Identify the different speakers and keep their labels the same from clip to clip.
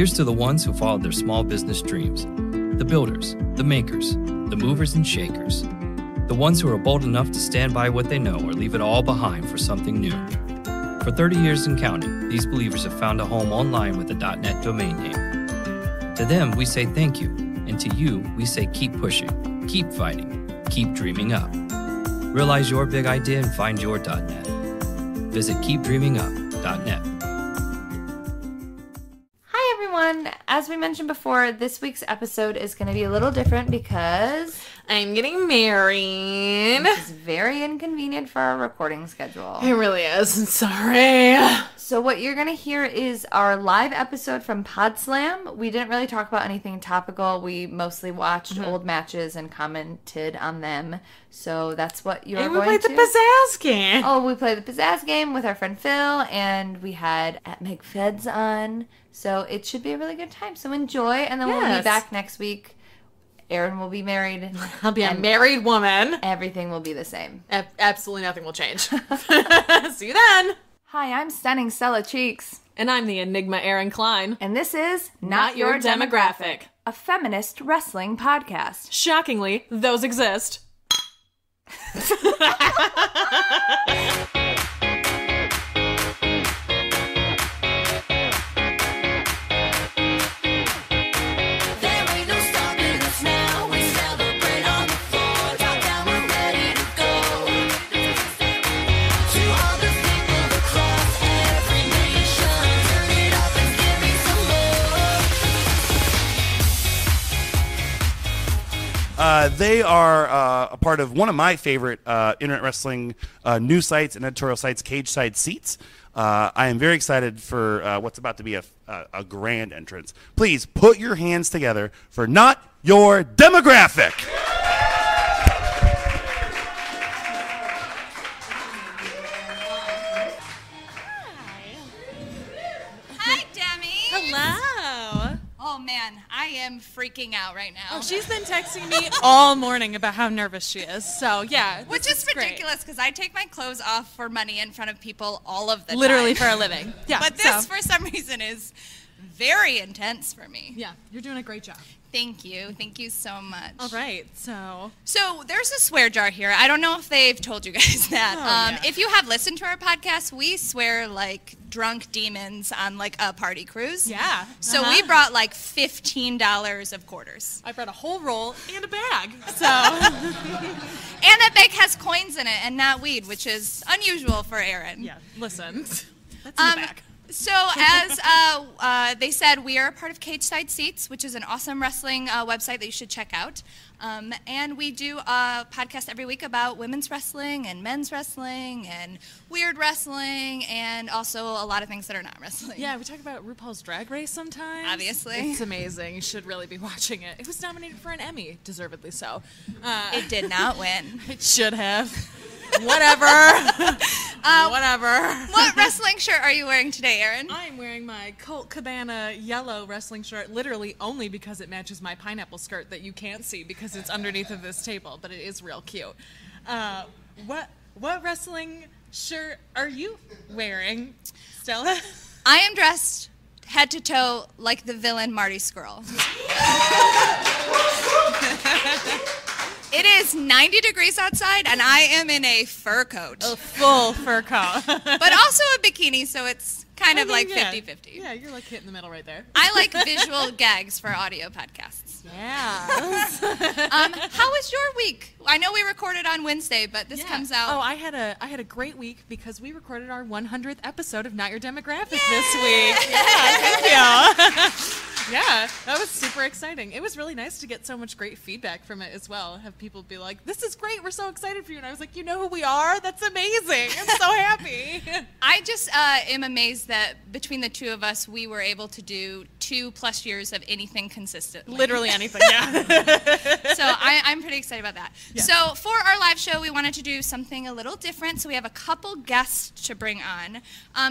Speaker 1: Here's to the ones who followed their small business dreams. The builders, the makers, the movers and shakers. The ones who are bold enough to stand by what they know or leave it all behind for something new. For 30 years and counting, these believers have found a home online with a .net domain name. To them, we say thank you, and to you, we say keep pushing, keep fighting, keep dreaming up. Realize your big idea and find your .net. Visit keepdreamingup.net.
Speaker 2: Hi everyone! As we mentioned before, this week's episode is going to be a little different because
Speaker 3: I'm getting married.
Speaker 2: It's very inconvenient for our recording schedule.
Speaker 3: It really is. I'm sorry.
Speaker 2: So what you're going to hear is our live episode from Podslam. We didn't really talk about anything topical. We mostly watched old matches and commented on them. So that's what you're going to...
Speaker 3: And we played the pizzazz game.
Speaker 2: Oh, we played the pizzazz game with our friend Phil, and we had at McFeds on. So it should be a really good time. So enjoy, and then we'll be back next week. Erin will be married.
Speaker 3: I'll be a married woman.
Speaker 2: Everything will be the same.
Speaker 3: Absolutely nothing will change. See you then.
Speaker 2: Hi, I'm Stunning Stella Cheeks.
Speaker 3: And I'm the Enigma Erin Klein.
Speaker 2: And this is Not Your Demographic, a feminist wrestling podcast.
Speaker 3: Shockingly, those exist.
Speaker 4: They are a part of one of my favorite internet wrestling news sites and editorial sites, Cage Side Seats. I am very excited for what's about to be a grand entrance. Please put your hands together for Not Your Demographic.
Speaker 5: Hi, Demi.
Speaker 3: Hello.
Speaker 5: Oh, man, I am freaking out right now.
Speaker 6: Oh, she's been texting me all morning about how nervous she is. So, yeah.
Speaker 5: Which is ridiculous because I take my clothes off for money in front of people all of the time.
Speaker 6: Literally for a living. Yeah.
Speaker 5: But this, for some reason, is very intense for me.
Speaker 6: Yeah, you're doing a great job.
Speaker 5: Thank you. Thank you so much.
Speaker 6: All right, so
Speaker 5: there's a swear jar here. I don't know if they've told you guys that. If you have listened to our podcast, we swear like drunk demons on like a party cruise.
Speaker 6: Yeah.
Speaker 5: So we brought like $15 of quarters.
Speaker 6: I brought a whole roll and a bag. So
Speaker 5: and that bag has coins in it and not weed, which is unusual for Erin.
Speaker 6: yeah, listen. That's in the back.
Speaker 5: So as they said, we are a part of Cage Side Seats, which is an awesome wrestling website that you should check out. And we do a podcast every week about women's wrestling and men's wrestling and weird wrestling and also a lot of things that are not wrestling.
Speaker 6: Yeah, we talk about RuPaul's Drag Race sometimes.
Speaker 5: Obviously.
Speaker 6: It's amazing. You should really be watching it. It was nominated for an Emmy, deservedly so.
Speaker 5: It did not win.
Speaker 6: It should have. Whatever. Whatever.
Speaker 5: What wrestling shirt are you wearing today, Erin?
Speaker 6: I'm wearing my Colt Cabana yellow wrestling shirt, literally only because it matches my pineapple skirt that you can't see because it's underneath of this table, but it is real cute. What wrestling shirt are you wearing, Stella?
Speaker 5: I am dressed head to toe like the villain Marty Skrull. It is 90 degrees outside, and I am in a fur coat.
Speaker 6: A full fur coat.
Speaker 5: But also a bikini, so it's kind of like 50-50.
Speaker 6: Yeah, you're like hitting the middle right there.
Speaker 5: I like visual gags for audio podcasts.
Speaker 6: Yeah.
Speaker 5: How was your week? I know we recorded on Wednesday, but this comes out.
Speaker 6: Oh, I had a great week because we recorded our 100th episode of Not Your Demographic this week. Yeah, thank you. Yeah, that was super exciting. It was really nice to get so much great feedback from it as well. Have people be like, "This is great. We're so excited for you." And I was like, "You know who we are? That's amazing. I'm so happy."
Speaker 5: I just am amazed that between the two of us, we were able to do 2+ years of anything consistently.
Speaker 6: Literally anything, yeah.
Speaker 5: So I'm pretty excited about that. Yeah. So for our live show, we wanted to do something a little different. So we have a couple guests to bring on.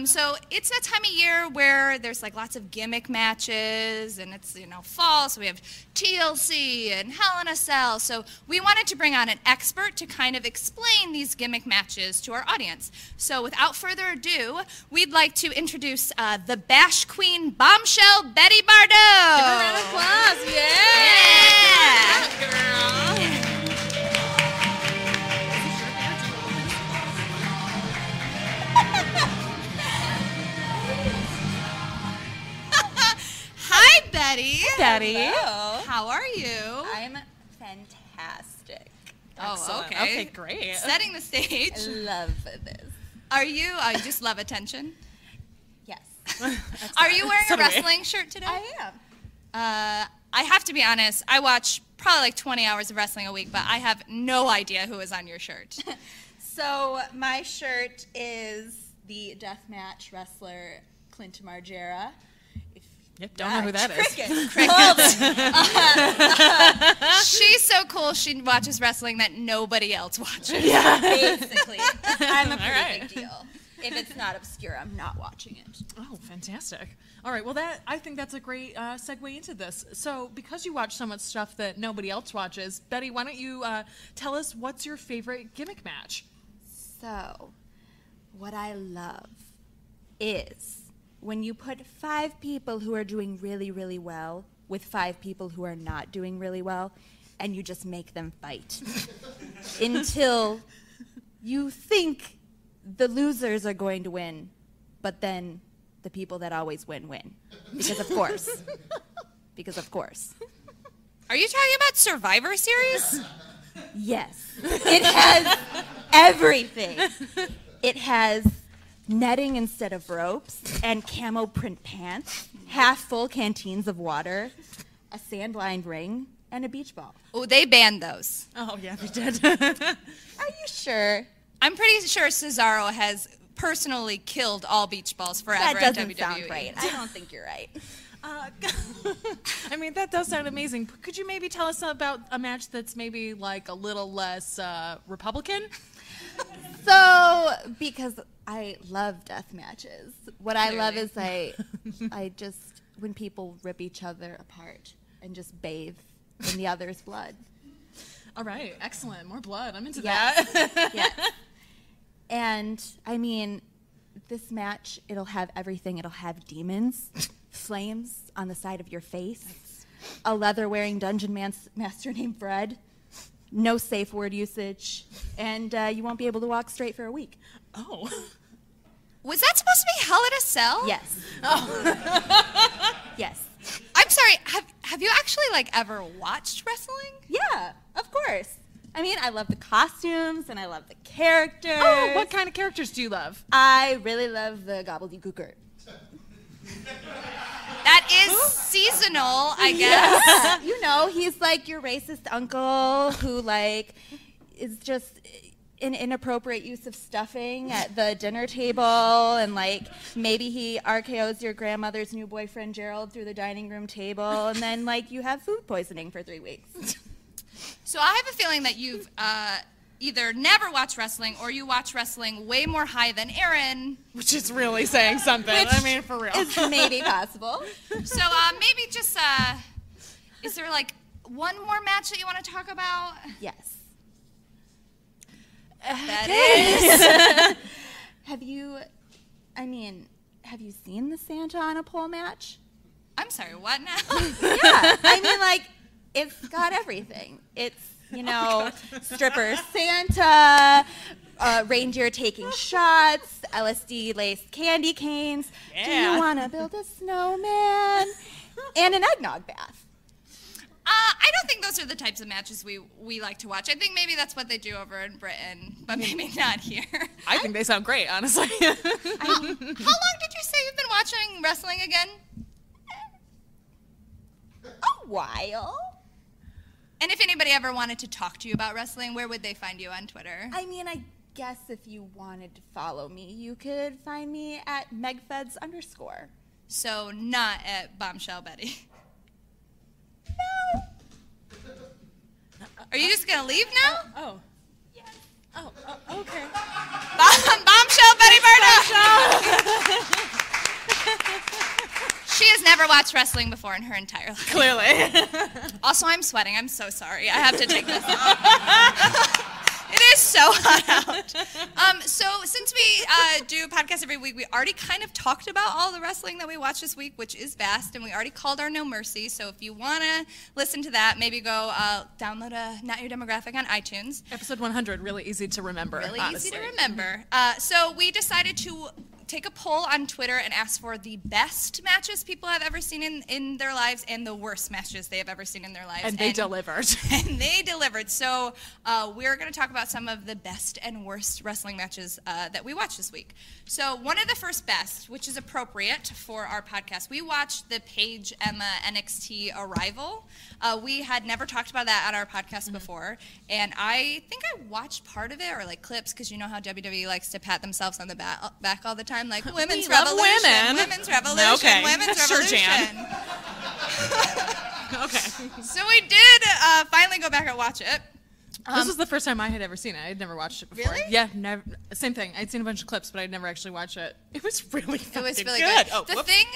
Speaker 5: So it's that time of year where there's like lots of gimmick matches, and it's, you know, fall. So we have TLC and Hell in a Cell. So we wanted to bring on an expert to kind of explain these gimmick matches to our audience. So without further ado, we'd like to introduce the Bash Queen Bombshell Betty Betty Bardot.
Speaker 6: Give her a round of applause. Yeah.
Speaker 5: Hi, Betty.
Speaker 6: Betty.
Speaker 7: Hello.
Speaker 5: How are you?
Speaker 7: I'm fantastic.
Speaker 5: Oh,
Speaker 6: Excellent.
Speaker 5: okay.
Speaker 6: Okay, great.
Speaker 5: Setting the stage.
Speaker 7: I love this.
Speaker 5: Are you? I just love attention.
Speaker 7: Yes.
Speaker 5: Are you wearing
Speaker 6: So
Speaker 5: a
Speaker 6: do we.
Speaker 5: wrestling shirt today?
Speaker 7: I am.
Speaker 5: I have to be honest. I watch probably like 20 hours of wrestling a week, but I have no idea who is on your shirt.
Speaker 7: So my shirt is the deathmatch wrestler Clint Margera.
Speaker 6: Yep, don't know who that is.
Speaker 7: Cricket.
Speaker 5: She's so cool. She watches wrestling that nobody else watches.
Speaker 7: Basically. I'm a pretty
Speaker 6: right.
Speaker 7: big deal. If it's not obscure, I'm not watching it.
Speaker 6: Oh, fantastic. All right, well, I think that's a great segue into this. So because you watch so much stuff that nobody else watches, Betty, why don't you tell us what's your favorite gimmick match?
Speaker 7: So, what I love is when you put 5 people who are doing really, really well with 5 people who are not doing really well, and you just make them fight until you think the losers are going to win, but then the people that always win. Because of course. Because of course.
Speaker 5: Are you talking about Survivor Series?
Speaker 7: Yes. It has everything. It has netting instead of ropes and camo print pants, half-full canteens of water, a sand-lined ring, and a beach ball.
Speaker 5: Oh, they banned those.
Speaker 6: Oh, yeah, they did.
Speaker 7: Are you sure?
Speaker 5: I'm pretty sure Cesaro has personally killed all beach balls forever
Speaker 7: That
Speaker 5: at
Speaker 7: doesn't
Speaker 5: WWE.
Speaker 7: sound right. I don't think you're right.
Speaker 6: I mean, that does sound amazing. Could you maybe tell us about a match that's maybe like a little less Republican?
Speaker 7: So, because I love death matches, what I love is I just, when people rip each other apart and just bathe in the other's blood.
Speaker 6: All right, excellent. More blood. I'm into
Speaker 7: Yes.
Speaker 6: that.
Speaker 7: Yes. And, I mean, this match, it'll have everything. It'll have demons, flames on the side of your face, a leather-wearing dungeon master named Fred, no safe word usage, and you won't be able to walk straight for a week.
Speaker 6: Oh.
Speaker 5: Was that supposed to be Hell in a Cell?
Speaker 7: Yes. Yes.
Speaker 5: I'm sorry. Have you actually like ever watched wrestling?
Speaker 7: Yeah, of course. I mean, I love the costumes, and I love the characters.
Speaker 6: Oh, what kind of characters do you love?
Speaker 7: I really love the gobbledygooker.
Speaker 5: That is seasonal, I guess.
Speaker 7: You know, he's like your racist uncle who, like, is just an inappropriate use of stuffing at the dinner table, and, like, maybe he RKOs your grandmother's new boyfriend, Gerald, through the dining room table, and then, like, you have food poisoning for 3 weeks.
Speaker 5: So I have a feeling that you've either never watched wrestling or you watch wrestling way more high than Erin.
Speaker 6: Which is really saying something. I mean, for real.
Speaker 7: It's maybe possible.
Speaker 5: So maybe just, is there like one more match that you want to talk about?
Speaker 7: Yes.
Speaker 5: That is.
Speaker 7: Have you seen the Santa on a pole match?
Speaker 5: I'm sorry, what now?
Speaker 7: Yeah, I mean, like, it's got everything. It's, you know, stripper Santa, reindeer taking shots, LSD-laced candy canes.
Speaker 6: Yeah.
Speaker 7: Do you want to build a snowman? And an eggnog bath.
Speaker 5: I don't think those are the types of matches we like to watch. I think maybe that's what they do over in Britain, but maybe not here.
Speaker 6: I think they sound great, honestly.
Speaker 5: How long did you say you've been watching wrestling again?
Speaker 7: A while.
Speaker 5: And if anybody ever wanted to talk to you about wrestling, where would they find you on Twitter?
Speaker 7: I mean, I guess if you wanted to follow me, you could find me at megfeds_.
Speaker 5: So not at Bombshell Betty.
Speaker 7: No.
Speaker 5: Are you just going to leave now?
Speaker 6: Oh.
Speaker 7: Yes.
Speaker 6: Oh, okay.
Speaker 5: Bombshell Betty Bardo! She has never watched wrestling before in her entire life.
Speaker 6: Clearly.
Speaker 5: Also, I'm sweating. I'm so sorry. I have to take this off. It is so hot out. So since we do a podcast every week, we already kind of talked about all the wrestling that we watched this week, which is vast, and we already called our No Mercy. So if you want to listen to that, maybe go download a Not Your Demographic on iTunes.
Speaker 6: Episode 100, really easy to remember.
Speaker 5: Really
Speaker 6: honestly.
Speaker 5: easy to remember. So we decided to take a poll on Twitter and ask for the best matches people have ever seen in their lives and the worst matches they have ever seen in their lives.
Speaker 6: And they delivered.
Speaker 5: And they delivered. So we're going to talk about some of the best and worst wrestling matches that we watched this week. So one of the first best, which is appropriate for our podcast, we watched the Paige Emma NXT Arrival. We had never talked about that on our podcast before. And I think I watched part of it, or like clips, because you know how WWE likes to pat themselves on the back all the time. Like, women's revolution, women's revolution,
Speaker 6: okay.
Speaker 5: women's
Speaker 6: Sure,
Speaker 5: revolution.
Speaker 6: Jan. Okay.
Speaker 5: So we did finally go back and watch it.
Speaker 6: This was the first time I had ever seen it. I had never watched it before.
Speaker 5: Really?
Speaker 6: Yeah, never. Same thing. I'd seen a bunch of clips, but I'd never actually watched it. It was really
Speaker 5: It was
Speaker 6: fucking
Speaker 5: really good.
Speaker 6: Oh,
Speaker 5: The
Speaker 6: whoops.
Speaker 5: thing.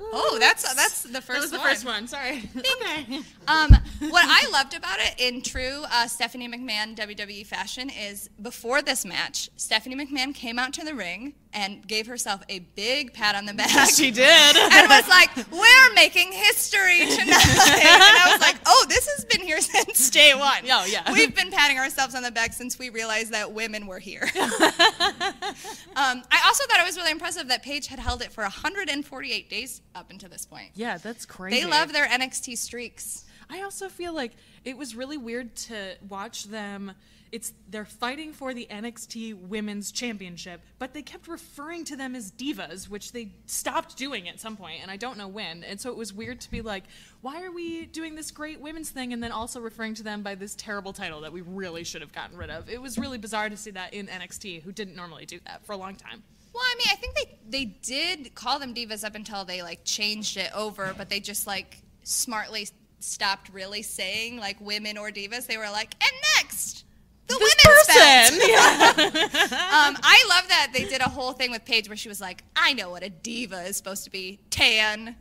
Speaker 5: Oh, that's the first one.
Speaker 6: That was the first one. Sorry. Okay.
Speaker 5: What I loved about it in true Stephanie McMahon WWE fashion is before this match, Stephanie McMahon came out to the ring and gave herself a big pat on the back.
Speaker 6: She did.
Speaker 5: And was like, we're making history tonight. And I was like, oh, this has been here since day one.
Speaker 6: Oh, yeah.
Speaker 5: We've been patting ourselves on the back since we realized that women were here. I also thought it was really impressive that Paige had held it for 148 days up until this point.
Speaker 6: Yeah, that's crazy.
Speaker 5: They love their NXT streaks.
Speaker 6: I also feel like it was really weird to watch them. They're fighting for the NXT Women's Championship, but they kept referring to them as divas, which they stopped doing at some point, and I don't know when. And so it was weird to be like, why are we doing this great women's thing and then also referring to them by this terrible title that we really should have gotten rid of? It was really bizarre to see that in NXT, who didn't normally do that for a long time.
Speaker 5: Well, I mean, I think they did call them divas up until they like changed it over, but they just like smartly stopped really saying like women or divas. They were like, and next, the
Speaker 6: This
Speaker 5: women's
Speaker 6: person!
Speaker 5: belt.
Speaker 6: Yeah.
Speaker 5: I love that they did a whole thing with Paige where she was like, I know what a diva is supposed to be. Tan.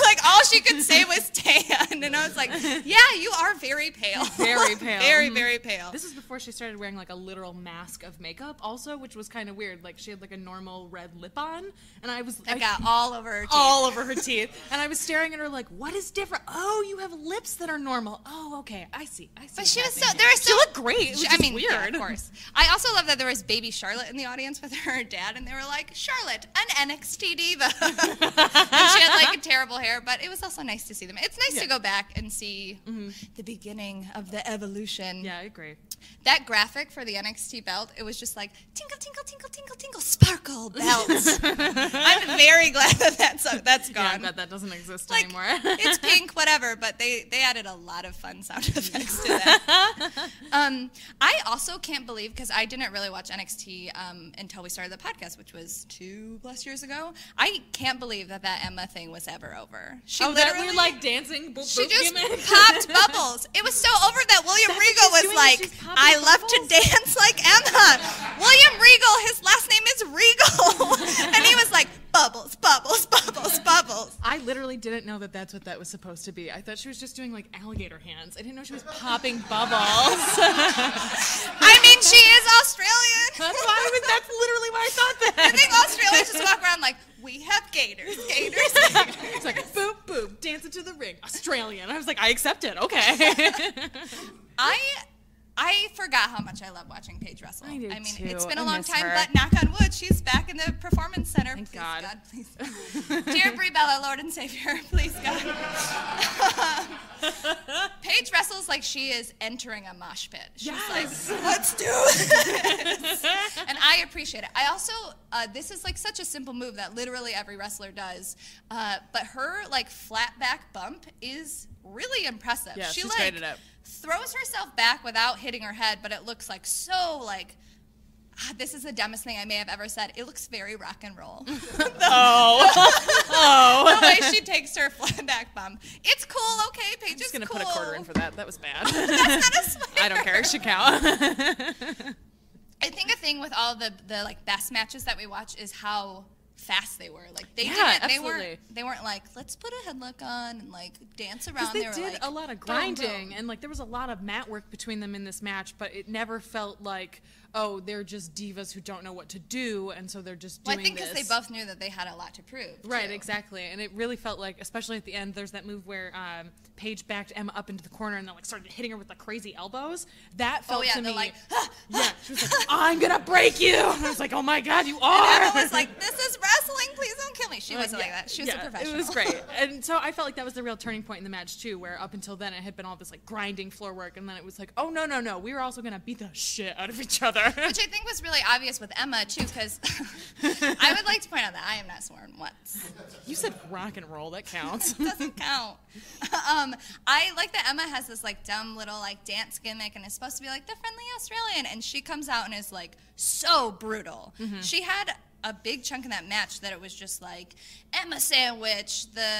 Speaker 5: Like, all she could say was tan. And I was like, yeah, you are very pale.
Speaker 6: Very pale.
Speaker 5: Very, very pale.
Speaker 6: This is before she started wearing like a literal mask of makeup also, which was kind of weird. Like she had like a normal red lip on, and I
Speaker 5: got all over her teeth.
Speaker 6: All over her teeth. And I was staring at her like, what is different? Oh, you have lips that are normal. Oh, okay. I see.
Speaker 5: But she was
Speaker 6: happening.
Speaker 5: there was
Speaker 6: She looked great. It was just
Speaker 5: weird.
Speaker 6: weird.
Speaker 5: Yeah, of course. I also love that there was baby Charlotte in the audience with her dad, and they were like, Charlotte, an NXT diva. And she had like a terrible hair, but it was also nice to see them. It's nice to go back and see the beginning of the evolution.
Speaker 6: Yeah, I agree.
Speaker 5: That graphic for the NXT belt, it was just like, tinkle, tinkle, tinkle, tinkle, tinkle, sparkle belts. I'm very glad that that's gone.
Speaker 6: Yeah, I bet that doesn't exist
Speaker 5: Like,
Speaker 6: anymore.
Speaker 5: It's pink, whatever, but they added a lot of fun sound effects to that. I also can't believe, because I didn't really watch NXT until we started the podcast, which was 2+ years ago. I can't believe that Emma thing was ever over. She literally,
Speaker 6: we're like dancing.
Speaker 5: she just popped bubbles. It was so over that William Regal was like, I love to dance like Emma. William Regal, his last name is Regal. And he was like, bubbles, bubbles, bubbles, bubbles.
Speaker 6: I literally didn't know that that's what that was supposed to be. I thought she was just doing like alligator hands. I didn't know she was popping bubbles.
Speaker 5: I mean, she is Australian.
Speaker 6: That's literally why I thought that.
Speaker 5: I think Australians just walk around like, we have gators, gators, gators.
Speaker 6: It's like, boop, boop, dancing to the ring. Australian. I was like, I accept it. Okay.
Speaker 5: I forgot how much I love watching Paige wrestle.
Speaker 6: I do
Speaker 5: mean,
Speaker 6: too.
Speaker 5: it's been a
Speaker 6: I
Speaker 5: long
Speaker 6: miss
Speaker 5: time,
Speaker 6: her.
Speaker 5: but knock on wood, she's back in the performance center.
Speaker 6: Thank
Speaker 5: Please,
Speaker 6: God.
Speaker 5: please. Dear Brie Bella, Lord and Savior, please, God. Paige wrestles like she is entering a mosh pit. She's like, let's do this. And I appreciate it. I also, this is like such a simple move that literally every wrestler does, but her like flat back bump is really impressive.
Speaker 6: Yeah,
Speaker 5: she
Speaker 6: she's
Speaker 5: like
Speaker 6: great at it.
Speaker 5: throws herself back without hitting her head, but it looks like so like, this is the dumbest thing I may have ever said. It looks very rock and roll. The way she takes her flat back bump. It's cool, okay, Paige,
Speaker 6: I'm just
Speaker 5: it's
Speaker 6: gonna
Speaker 5: cool.
Speaker 6: put a quarter in for that. That was bad.
Speaker 5: That's not a swear.
Speaker 6: I don't care. It should count.
Speaker 5: I think a thing with all the like best matches that we watch is how fast they were. Like they
Speaker 6: Yeah,
Speaker 5: didn't,
Speaker 6: absolutely.
Speaker 5: they weren't like, let's put a headlock on and like dance around.
Speaker 6: Because they
Speaker 5: were
Speaker 6: did
Speaker 5: like,
Speaker 6: a lot of
Speaker 5: boom,
Speaker 6: grinding,
Speaker 5: boom.
Speaker 6: and like there was a lot of mat work between them in this match, but it never felt like, oh, they're just divas who don't know what to do, and so they're just
Speaker 5: Well,
Speaker 6: doing
Speaker 5: I think because
Speaker 6: this.
Speaker 5: they both knew that they had a lot to prove.
Speaker 6: Right,
Speaker 5: too.
Speaker 6: exactly. And it really felt like, especially at the end, there's that move where Paige backed Emma up into the corner and then like started hitting her with the crazy elbows. That felt to
Speaker 5: they're
Speaker 6: me.
Speaker 5: like,
Speaker 6: yeah, she was like, I'm gonna break you. And I was like, oh my god, you are.
Speaker 5: And Emma was like, this is wrestling. Please don't kill me. She wasn't like that. She was a professional.
Speaker 6: It was great. And so I felt like that was the real turning point in the match too, where up until then it had been all this like grinding floor work, and then it was like, oh no, we were also gonna beat the shit out of each other.
Speaker 5: Which I think was really obvious with Emma too, because I would like to point out that I am not sworn once.
Speaker 6: You said rock and roll, that counts.
Speaker 5: Doesn't count. I like that Emma has this like dumb little like dance gimmick and is supposed to be like the friendly Australian, and she comes out and is like so brutal.
Speaker 6: Mm-hmm.
Speaker 5: She had a big chunk in that match that it was just like Emma sandwich, the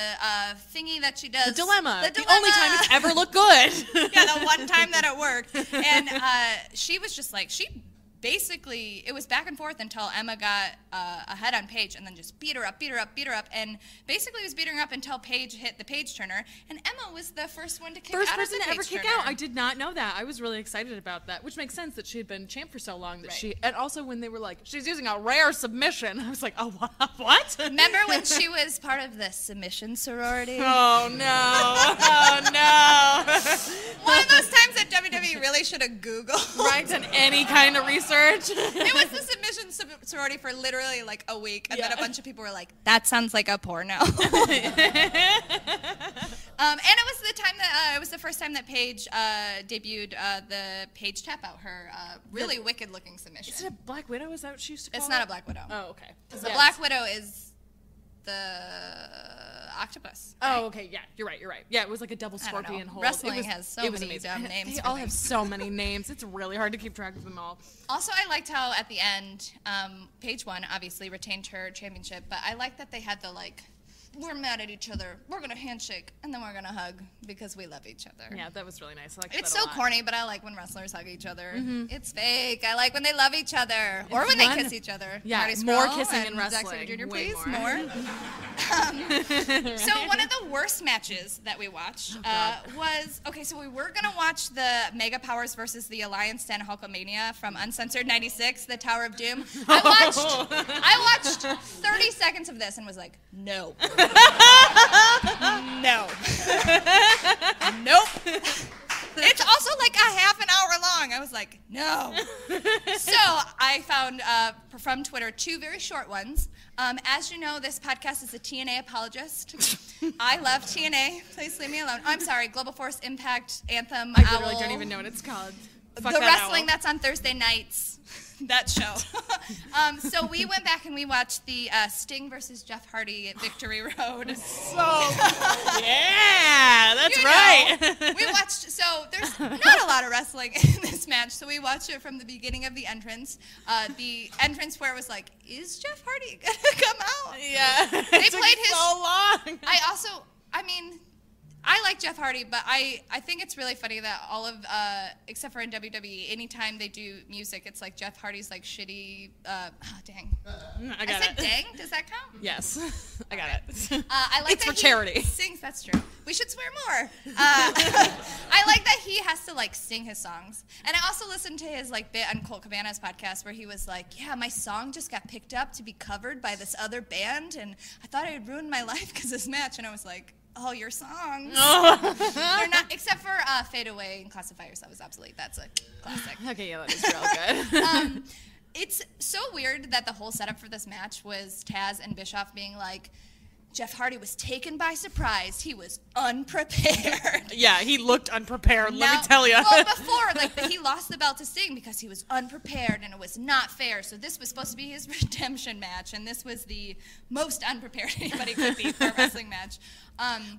Speaker 5: thingy that she does,
Speaker 6: The dilemma. The only time it's ever looked good.
Speaker 5: Yeah, the one time that it worked. And she was just like, basically, it was back and forth until Emma got ahead on Paige and then just beat her up, and basically was beating her up until Paige hit the Page turner, and Emma was the first one to kick out of the
Speaker 6: First person to ever
Speaker 5: Page
Speaker 6: kick
Speaker 5: turner.
Speaker 6: out. I did not know that. I was really excited about that, which makes sense that she had been champ for so long that
Speaker 5: Right.
Speaker 6: and also when they were like, she's using a rare submission, I was like, oh, what?
Speaker 5: Remember when she was part of the submission sorority?
Speaker 6: Oh, no.
Speaker 5: One of those times that WWE really should have Googled.
Speaker 6: Right, and any kind of research.
Speaker 5: It was the submission sorority for literally like a week, and then a
Speaker 6: Yeah.
Speaker 5: bunch of people were like, "That sounds like a porno." And it was the time that it was the first time that Paige debuted the Paige tap out, her really wicked looking submission.
Speaker 6: Is it a Black Widow? Is that what she used to call
Speaker 5: It's
Speaker 6: it?
Speaker 5: not a Black Widow.
Speaker 6: Oh, okay.
Speaker 5: The Black Widow is the octopus.
Speaker 6: Oh, okay. Yeah, you're right. Yeah, it was like a double
Speaker 5: I don't know.
Speaker 6: scorpion hold.
Speaker 5: Wrestling
Speaker 6: it was,
Speaker 5: has so
Speaker 6: it was
Speaker 5: many
Speaker 6: amazing.
Speaker 5: dumb names
Speaker 6: They
Speaker 5: for
Speaker 6: all have
Speaker 5: things.
Speaker 6: so many names. It's really hard to keep track of them all.
Speaker 5: Also, I liked how at the end, Paige won, obviously retained her championship, but I like that they had the like, we're mad at each other, we're gonna handshake, and then we're gonna hug because we love each other.
Speaker 6: Yeah, that was really nice. I liked
Speaker 5: It's
Speaker 6: that a
Speaker 5: so
Speaker 6: lot.
Speaker 5: corny, but I like when wrestlers hug each other. It's fake. I like when they love each other, or when
Speaker 6: fun.
Speaker 5: they kiss each other.
Speaker 6: Yeah,
Speaker 5: Marty
Speaker 6: more
Speaker 5: Scurll
Speaker 6: kissing
Speaker 5: and
Speaker 6: in
Speaker 5: Zack Sabre
Speaker 6: wrestling.
Speaker 5: Jr.,
Speaker 6: Way
Speaker 5: please,
Speaker 6: more.
Speaker 5: So one of the worst matches that we watched was so we were gonna watch the Mega Powers versus the Alliance Stand Hulkamania from Uncensored ¡96, the Tower of Doom. I watched 30 seconds of this and was like, no. No. Nope. It's also like a half an hour long. I was like, no. So I found from Twitter 2 very short ones. As you know, this podcast is a TNA apologist. I love TNA. Please leave me alone. I'm sorry. Global Force, Impact, Anthem,
Speaker 6: I
Speaker 5: Owl.
Speaker 6: literally don't even know what it's called.
Speaker 5: The
Speaker 6: Fuck that
Speaker 5: wrestling
Speaker 6: owl.
Speaker 5: that's on Thursday nights. That show. So we went back and we watched the Sting versus Jeff Hardy at Victory Road.
Speaker 6: Yeah, that's
Speaker 5: You
Speaker 6: right.
Speaker 5: know, we watched, so there's not a lot of wrestling in this match, so we watched it from the beginning of the entrance. The entrance where it was like, is Jeff Hardy going to come out?
Speaker 6: Yeah.
Speaker 5: They
Speaker 6: It took
Speaker 5: played his-
Speaker 6: so long.
Speaker 5: I like Jeff Hardy, but I think it's really funny that all of, except for in WWE, anytime they do music, it's like Jeff Hardy's like shitty, dang.
Speaker 6: I got
Speaker 5: said
Speaker 6: it.
Speaker 5: dang, does that count?
Speaker 6: Yes, I got it.
Speaker 5: I like
Speaker 6: It's
Speaker 5: that
Speaker 6: for charity.
Speaker 5: He sings. That's true. We should swear more. I like that he has to like sing his songs. And I also listened to his like bit on Colt Cabana's podcast where he was like, "Yeah, my song just got picked up to be covered by this other band, and I thought I had ruined my life because this match." And I was like, "Oh, your songs? They're not, except for Fade Away and Classifiers. That was obsolete. That's a classic."
Speaker 6: Okay, yeah, that is real good.
Speaker 5: It's so weird that the whole setup for this match was Taz and Bischoff being like, Jeff Hardy was taken by surprise. He was unprepared.
Speaker 6: Yeah, he looked unprepared, let me tell you.
Speaker 5: Well, before, he lost the belt to Sting because he was unprepared and it was not fair. So this was supposed to be his redemption match, and this was the most unprepared anybody could be for a wrestling match.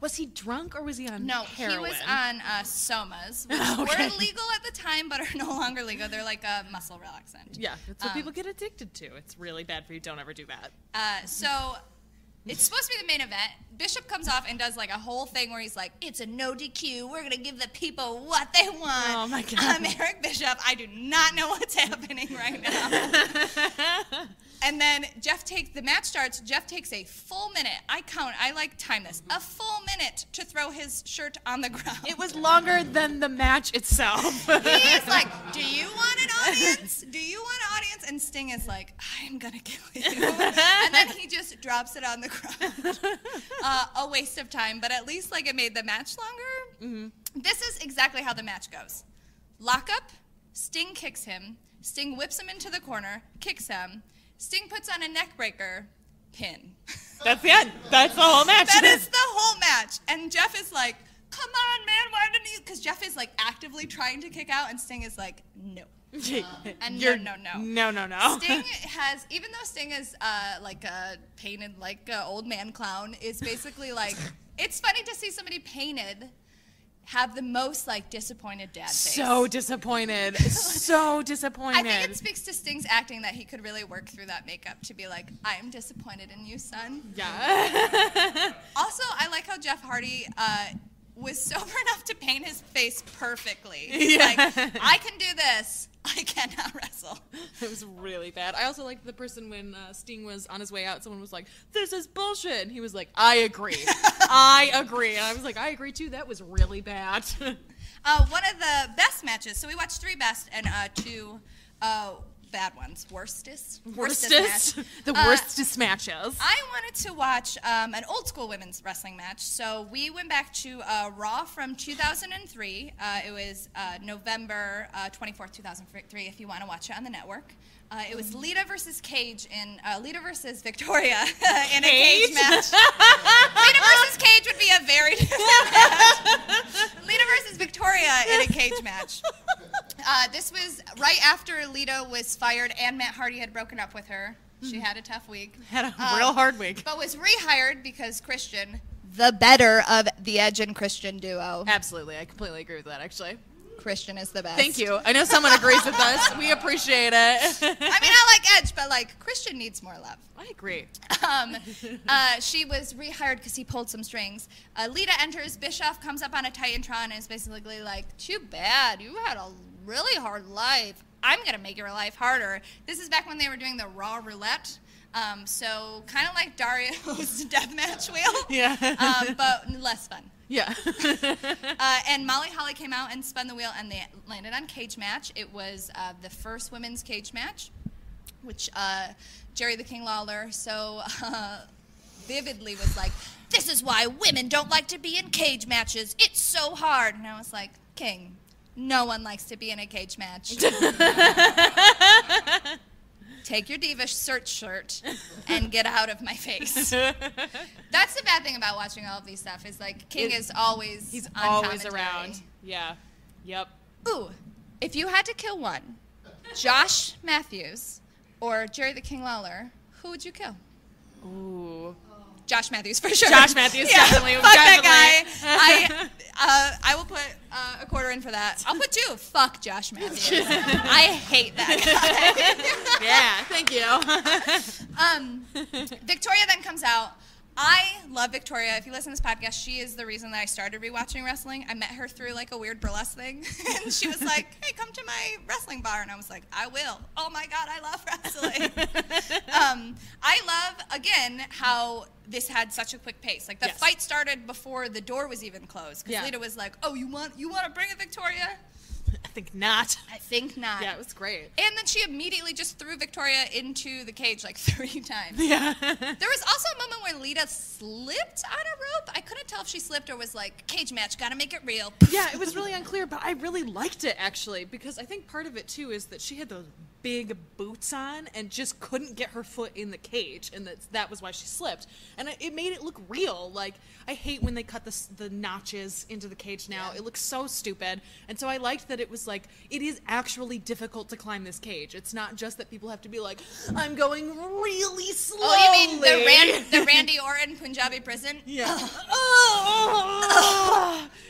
Speaker 6: Was he drunk or was he on
Speaker 5: No,
Speaker 6: heroin?
Speaker 5: he was on somas, which were legal at the time but are no longer legal. They're like a muscle relaxant.
Speaker 6: Yeah, that's what people get addicted to. It's really bad for you. Don't ever do that.
Speaker 5: So it's supposed to be the main event. Bishop comes off and does like a whole thing where he's like, it's a no DQ. We're going to give the people what they want.
Speaker 6: Oh, my God.
Speaker 5: I'm Eric Bishop. I do not know what's happening right now. And then the match starts. Jeff takes a full minute. I time this. A full minute to throw his shirt on the ground.
Speaker 6: It was longer than the match itself.
Speaker 5: He's like, do you want an audience? Do you want an audience? And Sting is like, I'm going to kill you. And then he just drops it on the ground. A waste of time, but at least like it made the match longer. This is exactly how the match goes. Lockup, Sting kicks him. Sting whips him into the corner, kicks him. Sting puts on a neck breaker, pin.
Speaker 6: That's the end. That's the whole match.
Speaker 5: That is the whole match. And Jeff is like, come on, man, why didn't you? Because Jeff is like actively trying to kick out, and Sting is like, no. And no. Sting has, even though Sting is like a painted, like a old man clown, is basically like, it's funny to see somebody painted have the most like disappointed dad face.
Speaker 6: So disappointed. So disappointed.
Speaker 5: I think it speaks to Sting's acting that he could really work through that makeup to be like, I am disappointed in you, son.
Speaker 6: Yeah.
Speaker 5: Also, I like how Jeff Hardy was sober enough to paint his face perfectly. He's like, I can do this. I cannot wrestle.
Speaker 6: It was really bad. I also liked the person when Sting was on his way out, someone was like, this is bullshit. And he was like, I agree. I agree. And I was like, I agree too. That was really bad.
Speaker 5: One of the best matches. So we watched 3 best and 2 bad ones. Worstest match.
Speaker 6: The worstest matches.
Speaker 5: I wanted to watch an old school women's wrestling match. So we went back to Raw from 2003. It was November 24th, 2003, if you want to watch it on the network. It was Lita versus Lita versus Victoria in a cage match. Lita versus Cage would be a very different match. Lita versus Victoria in a cage match. This was right after Lita was fired and Matt Hardy had broken up with her. She had a tough week.
Speaker 6: Had a real hard week.
Speaker 5: But was rehired because Christian, the better of the Edge and Christian duo.
Speaker 6: Absolutely. I completely agree with that, actually.
Speaker 5: Christian is the best.
Speaker 6: Thank you. I know someone agrees with us. We appreciate it.
Speaker 5: I mean, I like Edge, but like Christian needs more love.
Speaker 6: I agree.
Speaker 5: She was rehired because he pulled some strings. Lita enters. Bischoff comes up on a Titantron and is basically like, too bad. You had a really hard life. I'm going to make your life harder. This is back when they were doing the Raw Roulette. So kind of like Dario's Deathmatch Wheel.
Speaker 6: Yeah.
Speaker 5: But less fun.
Speaker 6: Yeah.
Speaker 5: And Molly Holly came out and spun the wheel, and they landed on cage match. It was the first women's cage match, which Jerry the King Lawler so vividly was like, this is why women don't like to be in cage matches. It's so hard. And I was like, King, no one likes to be in a cage match. Take your Diva search shirt and get out of my face. That's the bad thing about watching all of these stuff is like King is always
Speaker 6: he's
Speaker 5: on
Speaker 6: always
Speaker 5: commentary.
Speaker 6: around. Yeah. Yep.
Speaker 5: Ooh, if you had to kill one, Josh Matthews or Jerry the King Lawler, who would you kill?
Speaker 6: Ooh.
Speaker 5: Josh Matthews for sure.
Speaker 6: Josh Matthews,
Speaker 5: yeah,
Speaker 6: definitely.
Speaker 5: Fuck
Speaker 6: definitely.
Speaker 5: that guy. I will put a quarter in for that. I'll put 2. Fuck Josh Matthews. I hate that guy.
Speaker 6: Yeah, thank you.
Speaker 5: Victoria then comes out. I love Victoria. If you listen to this podcast, she is the reason that I started rewatching wrestling. I met her through like a weird burlesque thing. And she was like, hey, come to my wrestling bar. And I was like, I will. Oh my God, I love wrestling. I love, again, how this had such a quick pace. Like the fight started before the door was even closed. Because Lita was like, oh, you want to bring it, Victoria?
Speaker 6: I think not.
Speaker 5: I think not.
Speaker 6: Yeah, it was great.
Speaker 5: And then she immediately just threw Victoria into the cage like 3 times.
Speaker 6: Yeah.
Speaker 5: There was also a moment when Lita slipped on a rope. I couldn't tell if she slipped or was like, cage match, gotta make it real.
Speaker 6: Yeah, it was really unclear, but I really liked it, actually, because I think part of it, too, is that she had those big boots on and just couldn't get her foot in the cage, and that was why she slipped. And it made it look real. Like, I hate when they cut the notches into the cage now. Yeah. It looks so stupid. And so I liked that it was like, it is actually difficult to climb this cage. It's not just that people have to be like, I'm going really slowly.
Speaker 5: Oh, you mean the Randy Orton Punjabi prison?
Speaker 6: Yeah.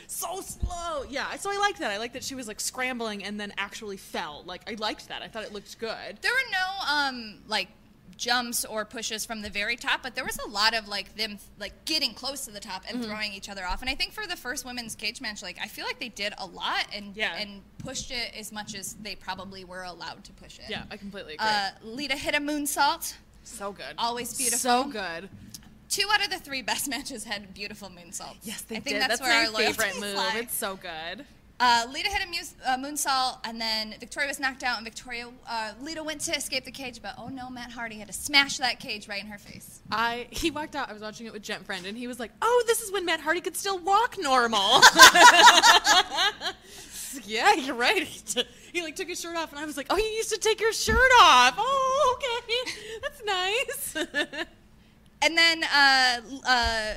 Speaker 6: So slow. Yeah, so I liked that. I liked that she was like scrambling and then actually fell. Like, I liked that. I thought it looked good.
Speaker 5: There were no like jumps or pushes from the very top, but there was a lot of like them like getting close to the top and throwing each other off. And I think for the first women's cage match, like I feel like they did a lot and pushed it as much as they probably were allowed to push it.
Speaker 6: Yeah, I completely agree.
Speaker 5: Lita hit a moonsault.
Speaker 6: So good.
Speaker 5: Always beautiful.
Speaker 6: So good.
Speaker 5: 2 out of the 3 best matches had beautiful moonsaults.
Speaker 6: Yes, they
Speaker 5: I think
Speaker 6: did.
Speaker 5: that's where our
Speaker 6: my favorite
Speaker 5: loyalties
Speaker 6: move.
Speaker 5: lie.
Speaker 6: It's so good.
Speaker 5: Lita hit a moonsault, and then Victoria was knocked out, and Lita went to escape the cage, but oh no, Matt Hardy had to smash that cage right in her face.
Speaker 6: He walked out. I was watching it with Jet Friend, and he was like, "Oh, this is when Matt Hardy could still walk normal." Yeah, you're right. He like took his shirt off, and I was like, "Oh, you used to take your shirt off. Oh, okay, that's nice."
Speaker 5: And then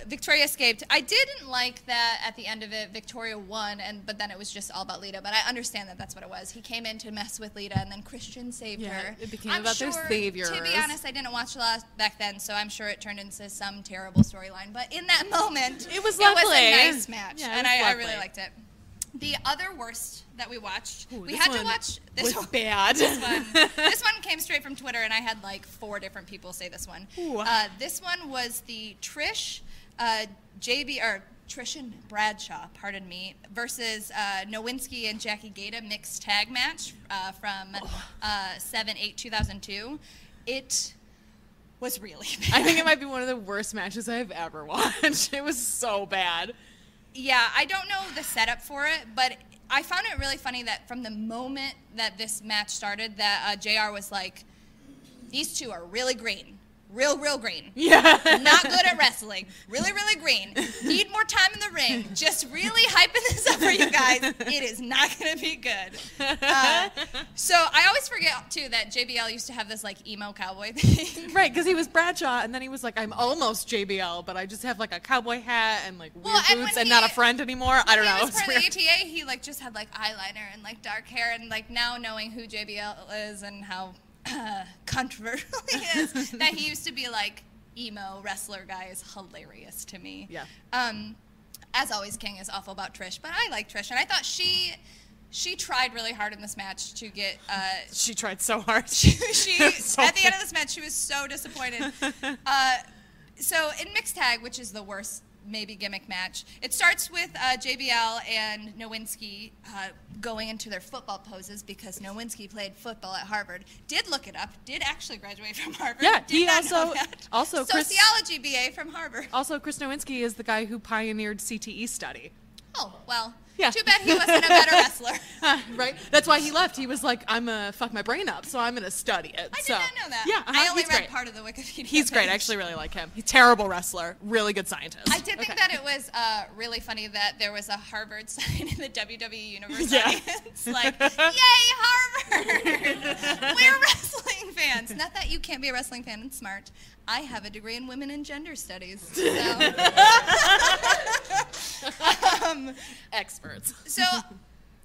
Speaker 5: Victoria escaped. I didn't like that at the end of it, Victoria won, but then it was just all about Lita. But I understand that that's what it was. He came in to mess with Lita, and then Christian saved her.
Speaker 6: It became about their saviors.
Speaker 5: To be honest, I didn't watch a lot back then, so I'm sure it turned into some terrible storyline. But in that moment,
Speaker 6: it was lovely.
Speaker 5: It was a nice match,
Speaker 6: Yeah,
Speaker 5: and I really liked it. The other worst that we watched, we had to watch this one.
Speaker 6: Bad.
Speaker 5: This one came straight from Twitter, and I had like 4 different people say this one. This one was the Trish and Bradshaw, pardon me, versus Nowinski and Jackie Gata mixed tag match from 7/8/2002. It was really bad.
Speaker 6: I think it might be one of the worst matches I've ever watched. It was so bad.
Speaker 5: Yeah, I don't know the setup for it, but I found it really funny that from the moment that this match started, that JR was like, these 2 are really green. Real green. Yeah. Not good at wrestling. Really green. Need more time in the ring. Just really hyping this up for you guys. It is not going to be good. So I always forget, too, that JBL used to have this, like, emo cowboy thing.
Speaker 6: Right, because he was Bradshaw, and then he was like, I'm almost JBL, but I just have, like, a cowboy hat and, like, weird boots and not a friend anymore. I don't know.
Speaker 5: When he was part of the ATA, he, like, just had, like, eyeliner and, like, dark hair. And, like, now knowing who JBL is and how controversial he is, that he used to be like emo wrestler guy is hilarious to me.
Speaker 6: Yeah.
Speaker 5: As always, King is awful about Trish, but I like Trish, and I thought she tried really hard in this match to get.
Speaker 6: She tried so hard.
Speaker 5: She so at the end of this match, she was so disappointed. So in mixed tag, which is the worst maybe gimmick match, it starts with JBL and Nowinski going into their football poses because Nowinski played football at Harvard. Did look it up. Did actually graduate from Harvard.
Speaker 6: Yeah,
Speaker 5: did
Speaker 6: he
Speaker 5: not know that.
Speaker 6: also
Speaker 5: sociology BA from Harvard.
Speaker 6: Also, Chris Nowinski is the guy who pioneered CTE study.
Speaker 5: Oh well.
Speaker 6: Yeah.
Speaker 5: Too bad he wasn't a better wrestler.
Speaker 6: Right? That's why he left. He was like, I'm going to fuck my brain up, so I'm going to study it.
Speaker 5: I did not know that.
Speaker 6: Yeah,
Speaker 5: I only read
Speaker 6: great.
Speaker 5: part of the Wikipedia
Speaker 6: He's great. I actually really like him. He's a terrible wrestler. Really good scientist.
Speaker 5: I did think that it was really funny that there was a Harvard sign in the WWE Universe
Speaker 6: Yeah.
Speaker 5: audience. Like, yay, Harvard! We're wrestling fans. Not that you can't be a wrestling fan and smart. I have a degree in women and gender studies. So.
Speaker 6: Experts.
Speaker 5: So,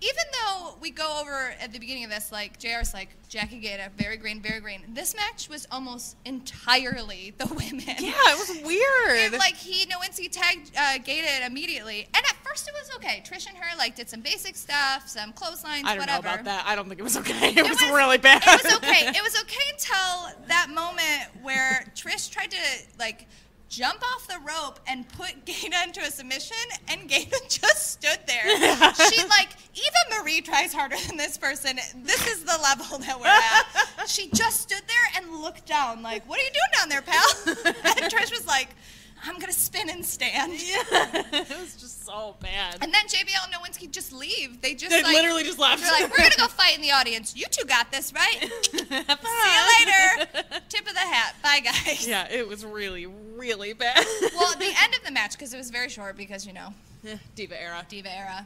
Speaker 5: even though we go over at the beginning of this, like, JR's like, Jackie Gata, very green, very green. This match was almost entirely the women.
Speaker 6: Yeah, it was weird.
Speaker 5: And, like, Nowinski tagged Gata immediately. And at first it was okay. Trish and her, like, did some basic stuff, some clotheslines,
Speaker 6: I don't
Speaker 5: whatever.
Speaker 6: know about that. I don't think it was okay. It was really bad.
Speaker 5: It was okay. It was okay until that moment where Trish tried to, like, jump off the rope and put Gata into a submission, and Gata just stood there. She, like, even Marie tries harder than this person. This is the level that we're at. She just stood there and looked down, like, what are you doing down there, pal? And Trish was like, I'm going to spin and stand.
Speaker 6: Yeah. It was just so bad.
Speaker 5: And then JBL and Nowinski just leave. They
Speaker 6: literally just left.
Speaker 5: They're like, we're going to go fight in the audience. You two got this, right? See you later. Tip of the hat. Bye, guys.
Speaker 6: Yeah, it was really, really bad.
Speaker 5: Well, at the end of the match, because it was very short, because, you know.
Speaker 6: Diva era.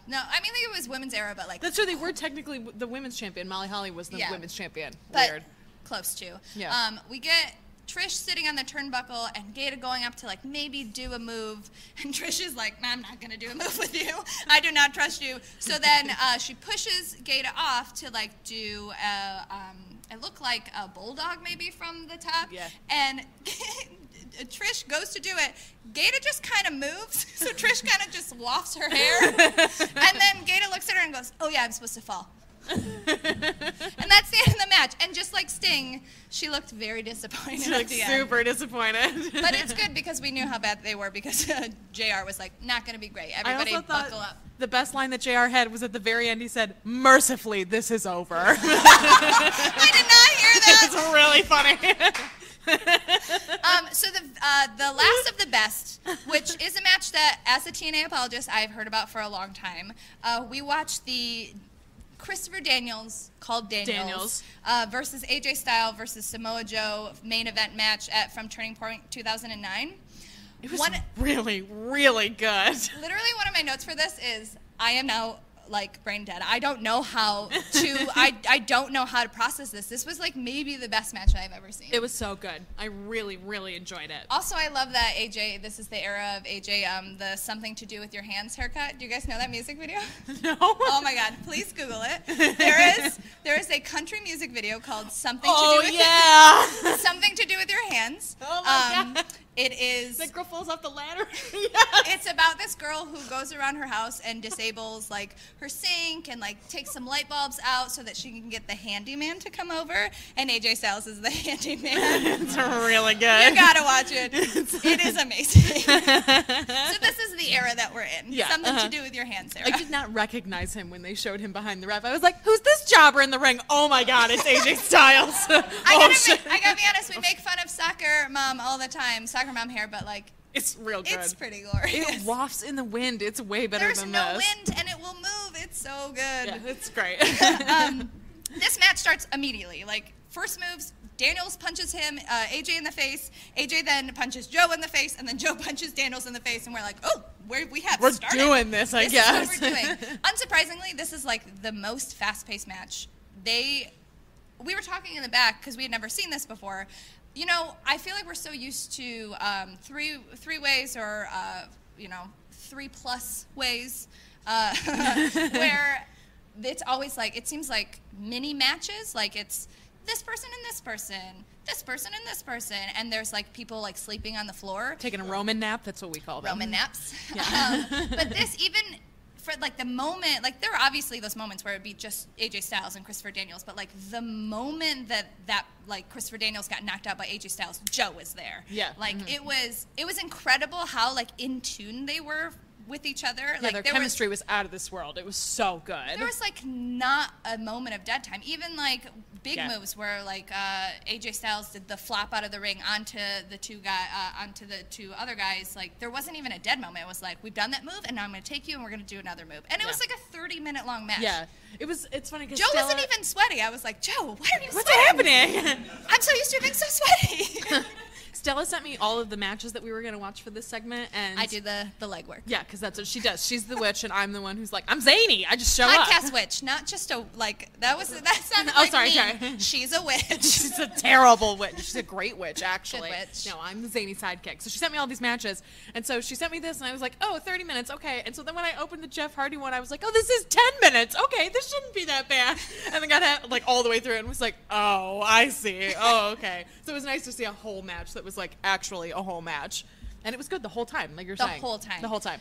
Speaker 5: No, I mean, like, it was women's era, but, like.
Speaker 6: That's true. They were technically the women's champion. Molly Holly was the women's champion.
Speaker 5: But
Speaker 6: weird.
Speaker 5: Close to.
Speaker 6: Yeah.
Speaker 5: We get Trish sitting on the turnbuckle and Gata going up to, like, maybe do a move. And Trish is like, I'm not going to do a move with you. I do not trust you. So then she pushes Gata off to, like, do it looked like a bulldog maybe from the top.
Speaker 6: Yeah.
Speaker 5: And Trish goes to do it. Gata just kind of moves. So Trish kind of just wafts her hair. And then Gata looks at her and goes, oh, yeah, I'm supposed to fall. And that's the end of the match. And just like Sting, she looked very disappointed.
Speaker 6: She looked super disappointed.
Speaker 5: But it's good because we knew how bad they were because JR was like, not going to be great. Everybody buckle up.
Speaker 6: The best line that JR had was at the very end. He said, "Mercifully, this is over."
Speaker 5: I did not hear that.
Speaker 6: It's really funny.
Speaker 5: So the last of the best, which is a match that, as a TNA apologist, I've heard about for a long time. We watched the Christopher Daniels, called Daniels. Versus AJ Styles versus Samoa Joe main event match from Turning Point 2009.
Speaker 6: It was really, really good.
Speaker 5: Literally, one of my notes for this is, I am now like brain dead. I don't know how to I don't know how to process this. This was like maybe the best match I've ever seen.
Speaker 6: It was so good. I really, really enjoyed it.
Speaker 5: Also, I love that AJ, this is the era of AJ, the Something to Do with Your Hands haircut. Do you guys know that music video?
Speaker 6: No.
Speaker 5: Oh my God, please Google it. There is a country music video called Something to Do with Your Hands.
Speaker 6: Oh my God.
Speaker 5: It is.
Speaker 6: That girl falls off the ladder.
Speaker 5: Yes. It's about this girl who goes around her house and disables like her sink and like takes some light bulbs out so that she can get the handyman to come over. And AJ Styles is the handyman.
Speaker 6: It's really good.
Speaker 5: You gotta watch it. It is amazing. So this is the era that we're in.
Speaker 6: Yeah,
Speaker 5: Something to Do with Your Hands era.
Speaker 6: I did not recognize him when they showed him behind the ref. I was like, "Who's this jobber in the ring?" Oh my God, it's AJ Styles.
Speaker 5: I gotta be honest. We make fun of soccer mom all the time. Soccer mom hair, but like
Speaker 6: it's real good.
Speaker 5: It's pretty glorious.
Speaker 6: It wafts in the wind. It's way better than this.
Speaker 5: There's no wind and it will move. It's so good.
Speaker 6: Yeah, it's great.
Speaker 5: This match starts immediately. Like first moves, Daniels punches him, AJ in the face. AJ then punches Joe in the face, and then Joe punches Daniels in the face, and we're like, oh, we're
Speaker 6: doing this, I guess.
Speaker 5: This is what we're doing. Unsurprisingly, this is like the most fast-paced match. We were talking in the back because we had never seen this before. You know, I feel like we're so used to three ways or, 3+ ways where it's always like, it seems like mini matches. Like it's this person and this person, this person and this person. And there's like people like sleeping on the floor.
Speaker 6: Taking a Roman nap, that's what we call them.
Speaker 5: Roman naps.
Speaker 6: Yeah.
Speaker 5: But this even... for like the moment, like there are obviously those moments where it'd be just AJ Styles and Christopher Daniels, but like the moment that like Christopher Daniels got knocked out by AJ Styles, Joe was there.
Speaker 6: Yeah.
Speaker 5: Like it was incredible how like in tune they were with each other.
Speaker 6: Yeah,
Speaker 5: like
Speaker 6: their chemistry was out of this world. It was so good.
Speaker 5: There was like not a moment of dead time. Even like big moves where like AJ Styles did the flop out of the ring onto the two other guys. Like there wasn't even a dead moment. It was like, we've done that move and now I'm going to take you and we're going to do another move. And it was like a 30-minute long match.
Speaker 6: Yeah. It's funny because
Speaker 5: Joe wasn't even sweaty. I was like, Joe, why are you
Speaker 6: What's
Speaker 5: sweating?
Speaker 6: happening?
Speaker 5: I'm so used to being so sweaty.
Speaker 6: Stella sent me all of the matches that we were going to watch for this segment, and
Speaker 5: I do the legwork.
Speaker 6: Yeah, because that's what she does. She's the witch, and I'm the one who's like, I'm zany. I just show up.
Speaker 5: Podcast witch, not just a that sounded
Speaker 6: Oh,
Speaker 5: like
Speaker 6: sorry,
Speaker 5: me.
Speaker 6: sorry.
Speaker 5: She's a witch.
Speaker 6: She's a terrible witch. She's a great witch, actually.
Speaker 5: Good witch.
Speaker 6: No, I'm the zany sidekick. So she sent me all these matches, and so she sent me this, and I was like, oh, 30 minutes, okay. And so then when I opened the Jeff Hardy one, I was like, oh, this is 10 minutes. Okay, this shouldn't be that bad. And then got like all the way through and was like, oh, I see. Oh, okay. So it was nice to see a whole match that was like actually a whole match. And it was good the whole time, like you're saying.
Speaker 5: The whole time.
Speaker 6: The whole time.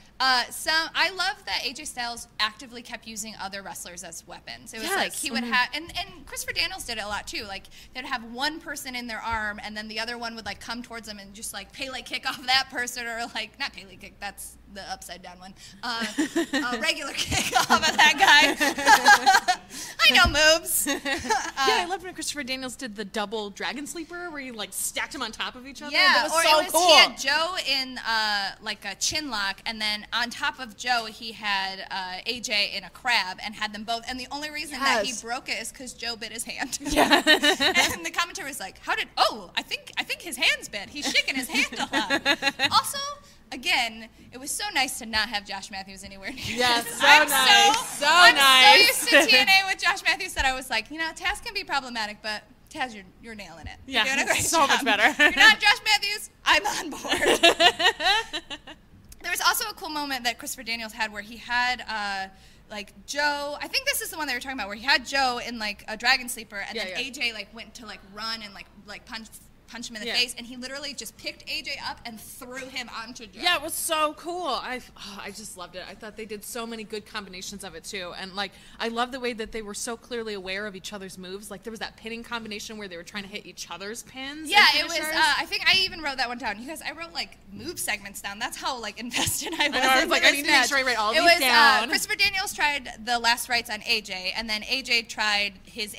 Speaker 5: So I love that AJ Styles actively kept using other wrestlers as weapons. It was like he would have, and Christopher Daniels did it a lot too. Like they'd have one person in their arm, and then the other one would like come towards them and just like Pele kick off that person, or like not Pele kick, that's the upside down one. A regular kick off of that guy. I know moves.
Speaker 6: Yeah, I loved when Christopher Daniels did the double dragon sleeper where he like stacked them on top of each other.
Speaker 5: Yeah,
Speaker 6: that was so cool.
Speaker 5: He had Joe in like a chin lock, and then on top of Joe he had AJ in a crab and had them both. And the only reason that he broke it is because Joe bit his hand. Yeah. And the commentator was like, I think his hand's bit. He's shaking his hand a lot. Also, again, it was so nice to not have Josh Matthews anywhere near.
Speaker 6: Yes,
Speaker 5: this.
Speaker 6: so nice.
Speaker 5: I'm so used to TNA with Josh Matthews that I was like, Taz can be problematic, but Taz, you're nailing it. You're doing a great
Speaker 6: so
Speaker 5: job.
Speaker 6: much better.
Speaker 5: You're not Josh Matthews. I'm on board. There was also a cool moment that Christopher Daniels had where he had like Joe. I think this is the one they were talking about, where he had Joe in like a dragon sleeper, and then AJ like went to like run and like punch him in the face, and he literally just picked AJ up and threw him onto Joe.
Speaker 6: Yeah, it was so cool. I just loved it. I thought they did so many good combinations of it too, and like I love the way that they were so clearly aware of each other's moves. Like there was that pinning combination where they were trying to hit each other's pins.
Speaker 5: Yeah, it was. I think I even wrote that one down. You guys, I wrote like move segments down. That's how like invested I was.
Speaker 6: I was like, I need to make sure I write all these down.
Speaker 5: Christopher Daniels tried the last rites on AJ, and then AJ tried his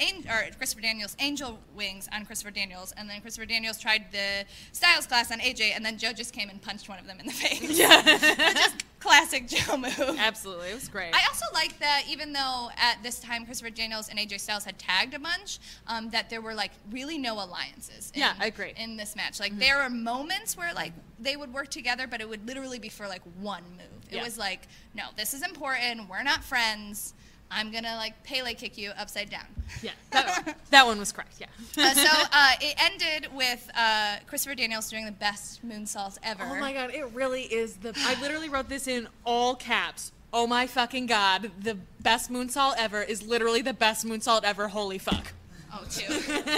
Speaker 5: Christopher Daniels' angel wings on Christopher Daniels, and then Christopher Daniels tried the Styles class on AJ, and then Joe just came and punched one of them in the face. Yeah, just classic Joe move.
Speaker 6: Absolutely, it was great.
Speaker 5: I also like that even though at this time Christopher Daniels and AJ Styles had tagged a bunch, that there were like really no alliances.
Speaker 6: I agree.
Speaker 5: In this match, like there were moments where like they would work together, but it would literally be for like one move. It was like, no, this is important. We're not friends. I'm gonna like Pele kick you upside down.
Speaker 6: Yeah, that one was correct. Yeah.
Speaker 5: So it ended with Christopher Daniels doing the best moonsault ever.
Speaker 6: Oh my God, it really is I literally wrote this in all caps. Oh my fucking God, the best moonsault ever is literally the best moonsault ever. Holy fuck.
Speaker 5: Oh, two.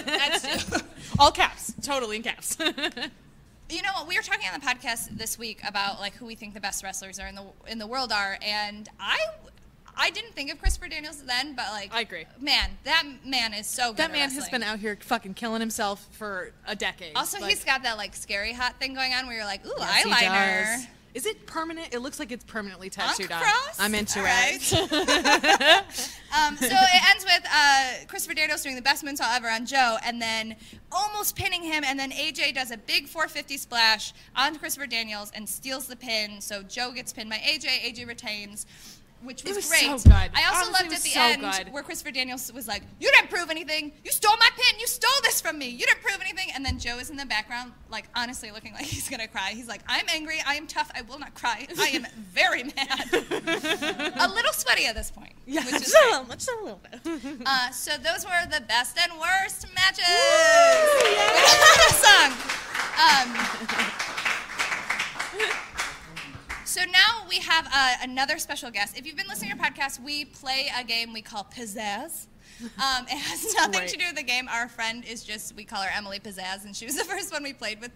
Speaker 5: That's two.
Speaker 6: All caps, totally in caps.
Speaker 5: You know what? We were talking on the podcast this week about like who we think the best wrestlers are in the world are, and I didn't think of Christopher Daniels then, but like
Speaker 6: I agree.
Speaker 5: Man, that man is so good.
Speaker 6: That man has been out here fucking killing himself for a decade.
Speaker 5: Also,
Speaker 6: like,
Speaker 5: he's got that like scary hot thing going on where you're like, ooh,
Speaker 6: yes,
Speaker 5: eyeliner.
Speaker 6: Is it permanent? It looks like it's permanently tattooed on.
Speaker 5: Cross?
Speaker 6: I'm into
Speaker 5: it. So it ends with Christopher Daniels doing the best moonsault ever on Joe, and then almost pinning him, and then AJ does a big 450 splash on Christopher Daniels and steals the pin. So Joe gets pinned by AJ. AJ retains. Which was great.
Speaker 6: So good.
Speaker 5: I also
Speaker 6: Honestly,
Speaker 5: loved at the end where Christopher Daniels was like, "You didn't prove anything. You stole my pin. You stole this from me. You didn't prove anything." And then Joe is in the background, like honestly looking like he's gonna cry. He's like, "I'm angry. I am tough. I will not cry. I am very mad." A little sweaty at this point.
Speaker 6: Yeah,
Speaker 5: which is
Speaker 6: just a little bit.
Speaker 5: So those were the best and worst matches. Song. So now we have another special guest. If you've been listening to our podcast, we play a game we call Pizzazz. It has nothing to do with the game. Our friend is just, we call her Emily Pizzazz, and she was the first one we played with.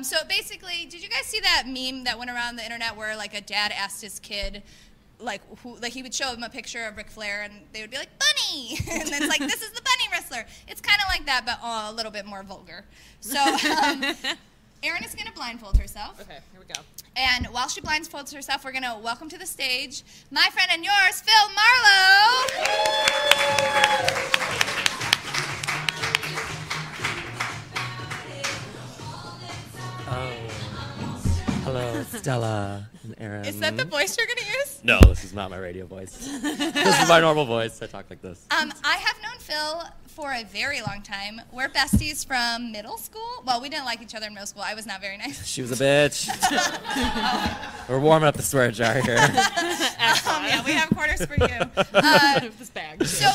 Speaker 5: So basically, did you guys see that meme that went around the internet where like a dad asked his kid, like he would show him a picture of Ric Flair, and they would be like, "Bunny!" And it's like, "This is the bunny wrestler." It's kind of like that, but a little bit more vulgar. So Erin is going to blindfold herself.
Speaker 6: Okay, here we go.
Speaker 5: And while she blindfolds herself, we're going to welcome to the stage my friend and yours, Phil Marlowe.
Speaker 8: Hello, Stella and Erin.
Speaker 5: Is that the voice you're going to use?
Speaker 8: No, this is not my radio voice. This is my normal voice. I talk like this.
Speaker 5: I have known Phil for a very long time. We're besties from middle school. Well, we didn't like each other in middle school. I was not very nice.
Speaker 8: She was a bitch. We're warming up the swear jar here.
Speaker 5: Yeah, we have quarters for you.
Speaker 6: This bag.
Speaker 5: So,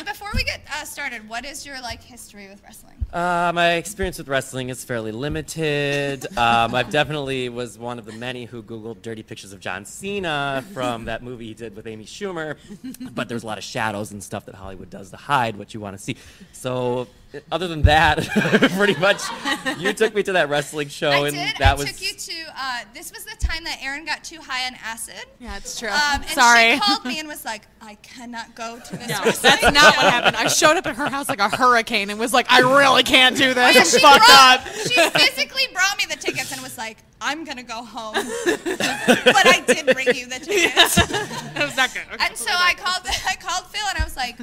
Speaker 5: before we get started, what is your history with wrestling?
Speaker 8: My experience with wrestling is fairly limited. I definitely was one of the many who Googled dirty pictures of John Cena from that movie he did with Amy Schumer. But there's a lot of shadows and stuff that Hollywood does to hide what you want to see. So, other than that, pretty much, you took me to that wrestling show,
Speaker 5: I
Speaker 8: and
Speaker 5: did.
Speaker 8: that
Speaker 5: I took you to. This was the time that Erin got too high on acid.
Speaker 6: Yeah, it's true.
Speaker 5: And
Speaker 6: Sorry.
Speaker 5: she called me and was like, "I cannot go to this."
Speaker 6: No,
Speaker 5: wrestling
Speaker 6: that's not
Speaker 5: show."
Speaker 6: what happened. I showed up at her house like a hurricane and was like, "I really can't do this.
Speaker 5: Yeah,
Speaker 6: I'm fucked up."
Speaker 5: She physically brought me the tickets and was like, "I'm gonna go home," but I did bring you the tickets.
Speaker 6: That was not good. Okay.
Speaker 5: And so I called Phil and I was like,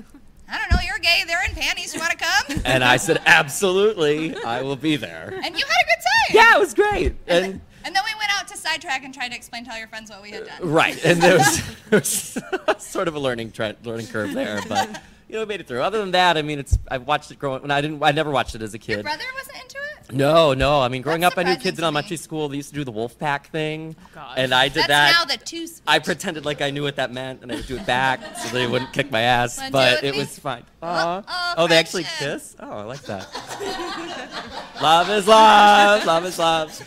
Speaker 5: "I don't know, you're gay. They're in panties. You want to come?"
Speaker 8: And I said, absolutely, I will be there.
Speaker 5: And you had a good time.
Speaker 8: Yeah, it was great. And
Speaker 5: then we went out to Sidetrack and tried to explain to all your friends what we had done.
Speaker 8: right, and there was sort of a learning curve there, but we made it through. Other than that, I mean, I watched it growing. I never watched it as a kid.
Speaker 5: Your brother wasn't into it?
Speaker 8: No. I mean, growing
Speaker 5: That's
Speaker 8: up, I knew
Speaker 5: surprising
Speaker 8: kids in
Speaker 5: to
Speaker 8: elementary
Speaker 5: me.
Speaker 8: school. They used to do the wolf pack thing,
Speaker 6: God.
Speaker 8: and I did
Speaker 5: That's
Speaker 8: that.
Speaker 5: now the two speech.
Speaker 8: I pretended like I knew what that meant, and I would do it back so they wouldn't kick my ass.
Speaker 5: Wanna do
Speaker 8: But
Speaker 5: it
Speaker 8: it
Speaker 5: with me?
Speaker 8: was fine.
Speaker 5: Oh,
Speaker 8: They actually
Speaker 5: friendship.
Speaker 8: kiss? Oh, I like that. Love is love. Love is love.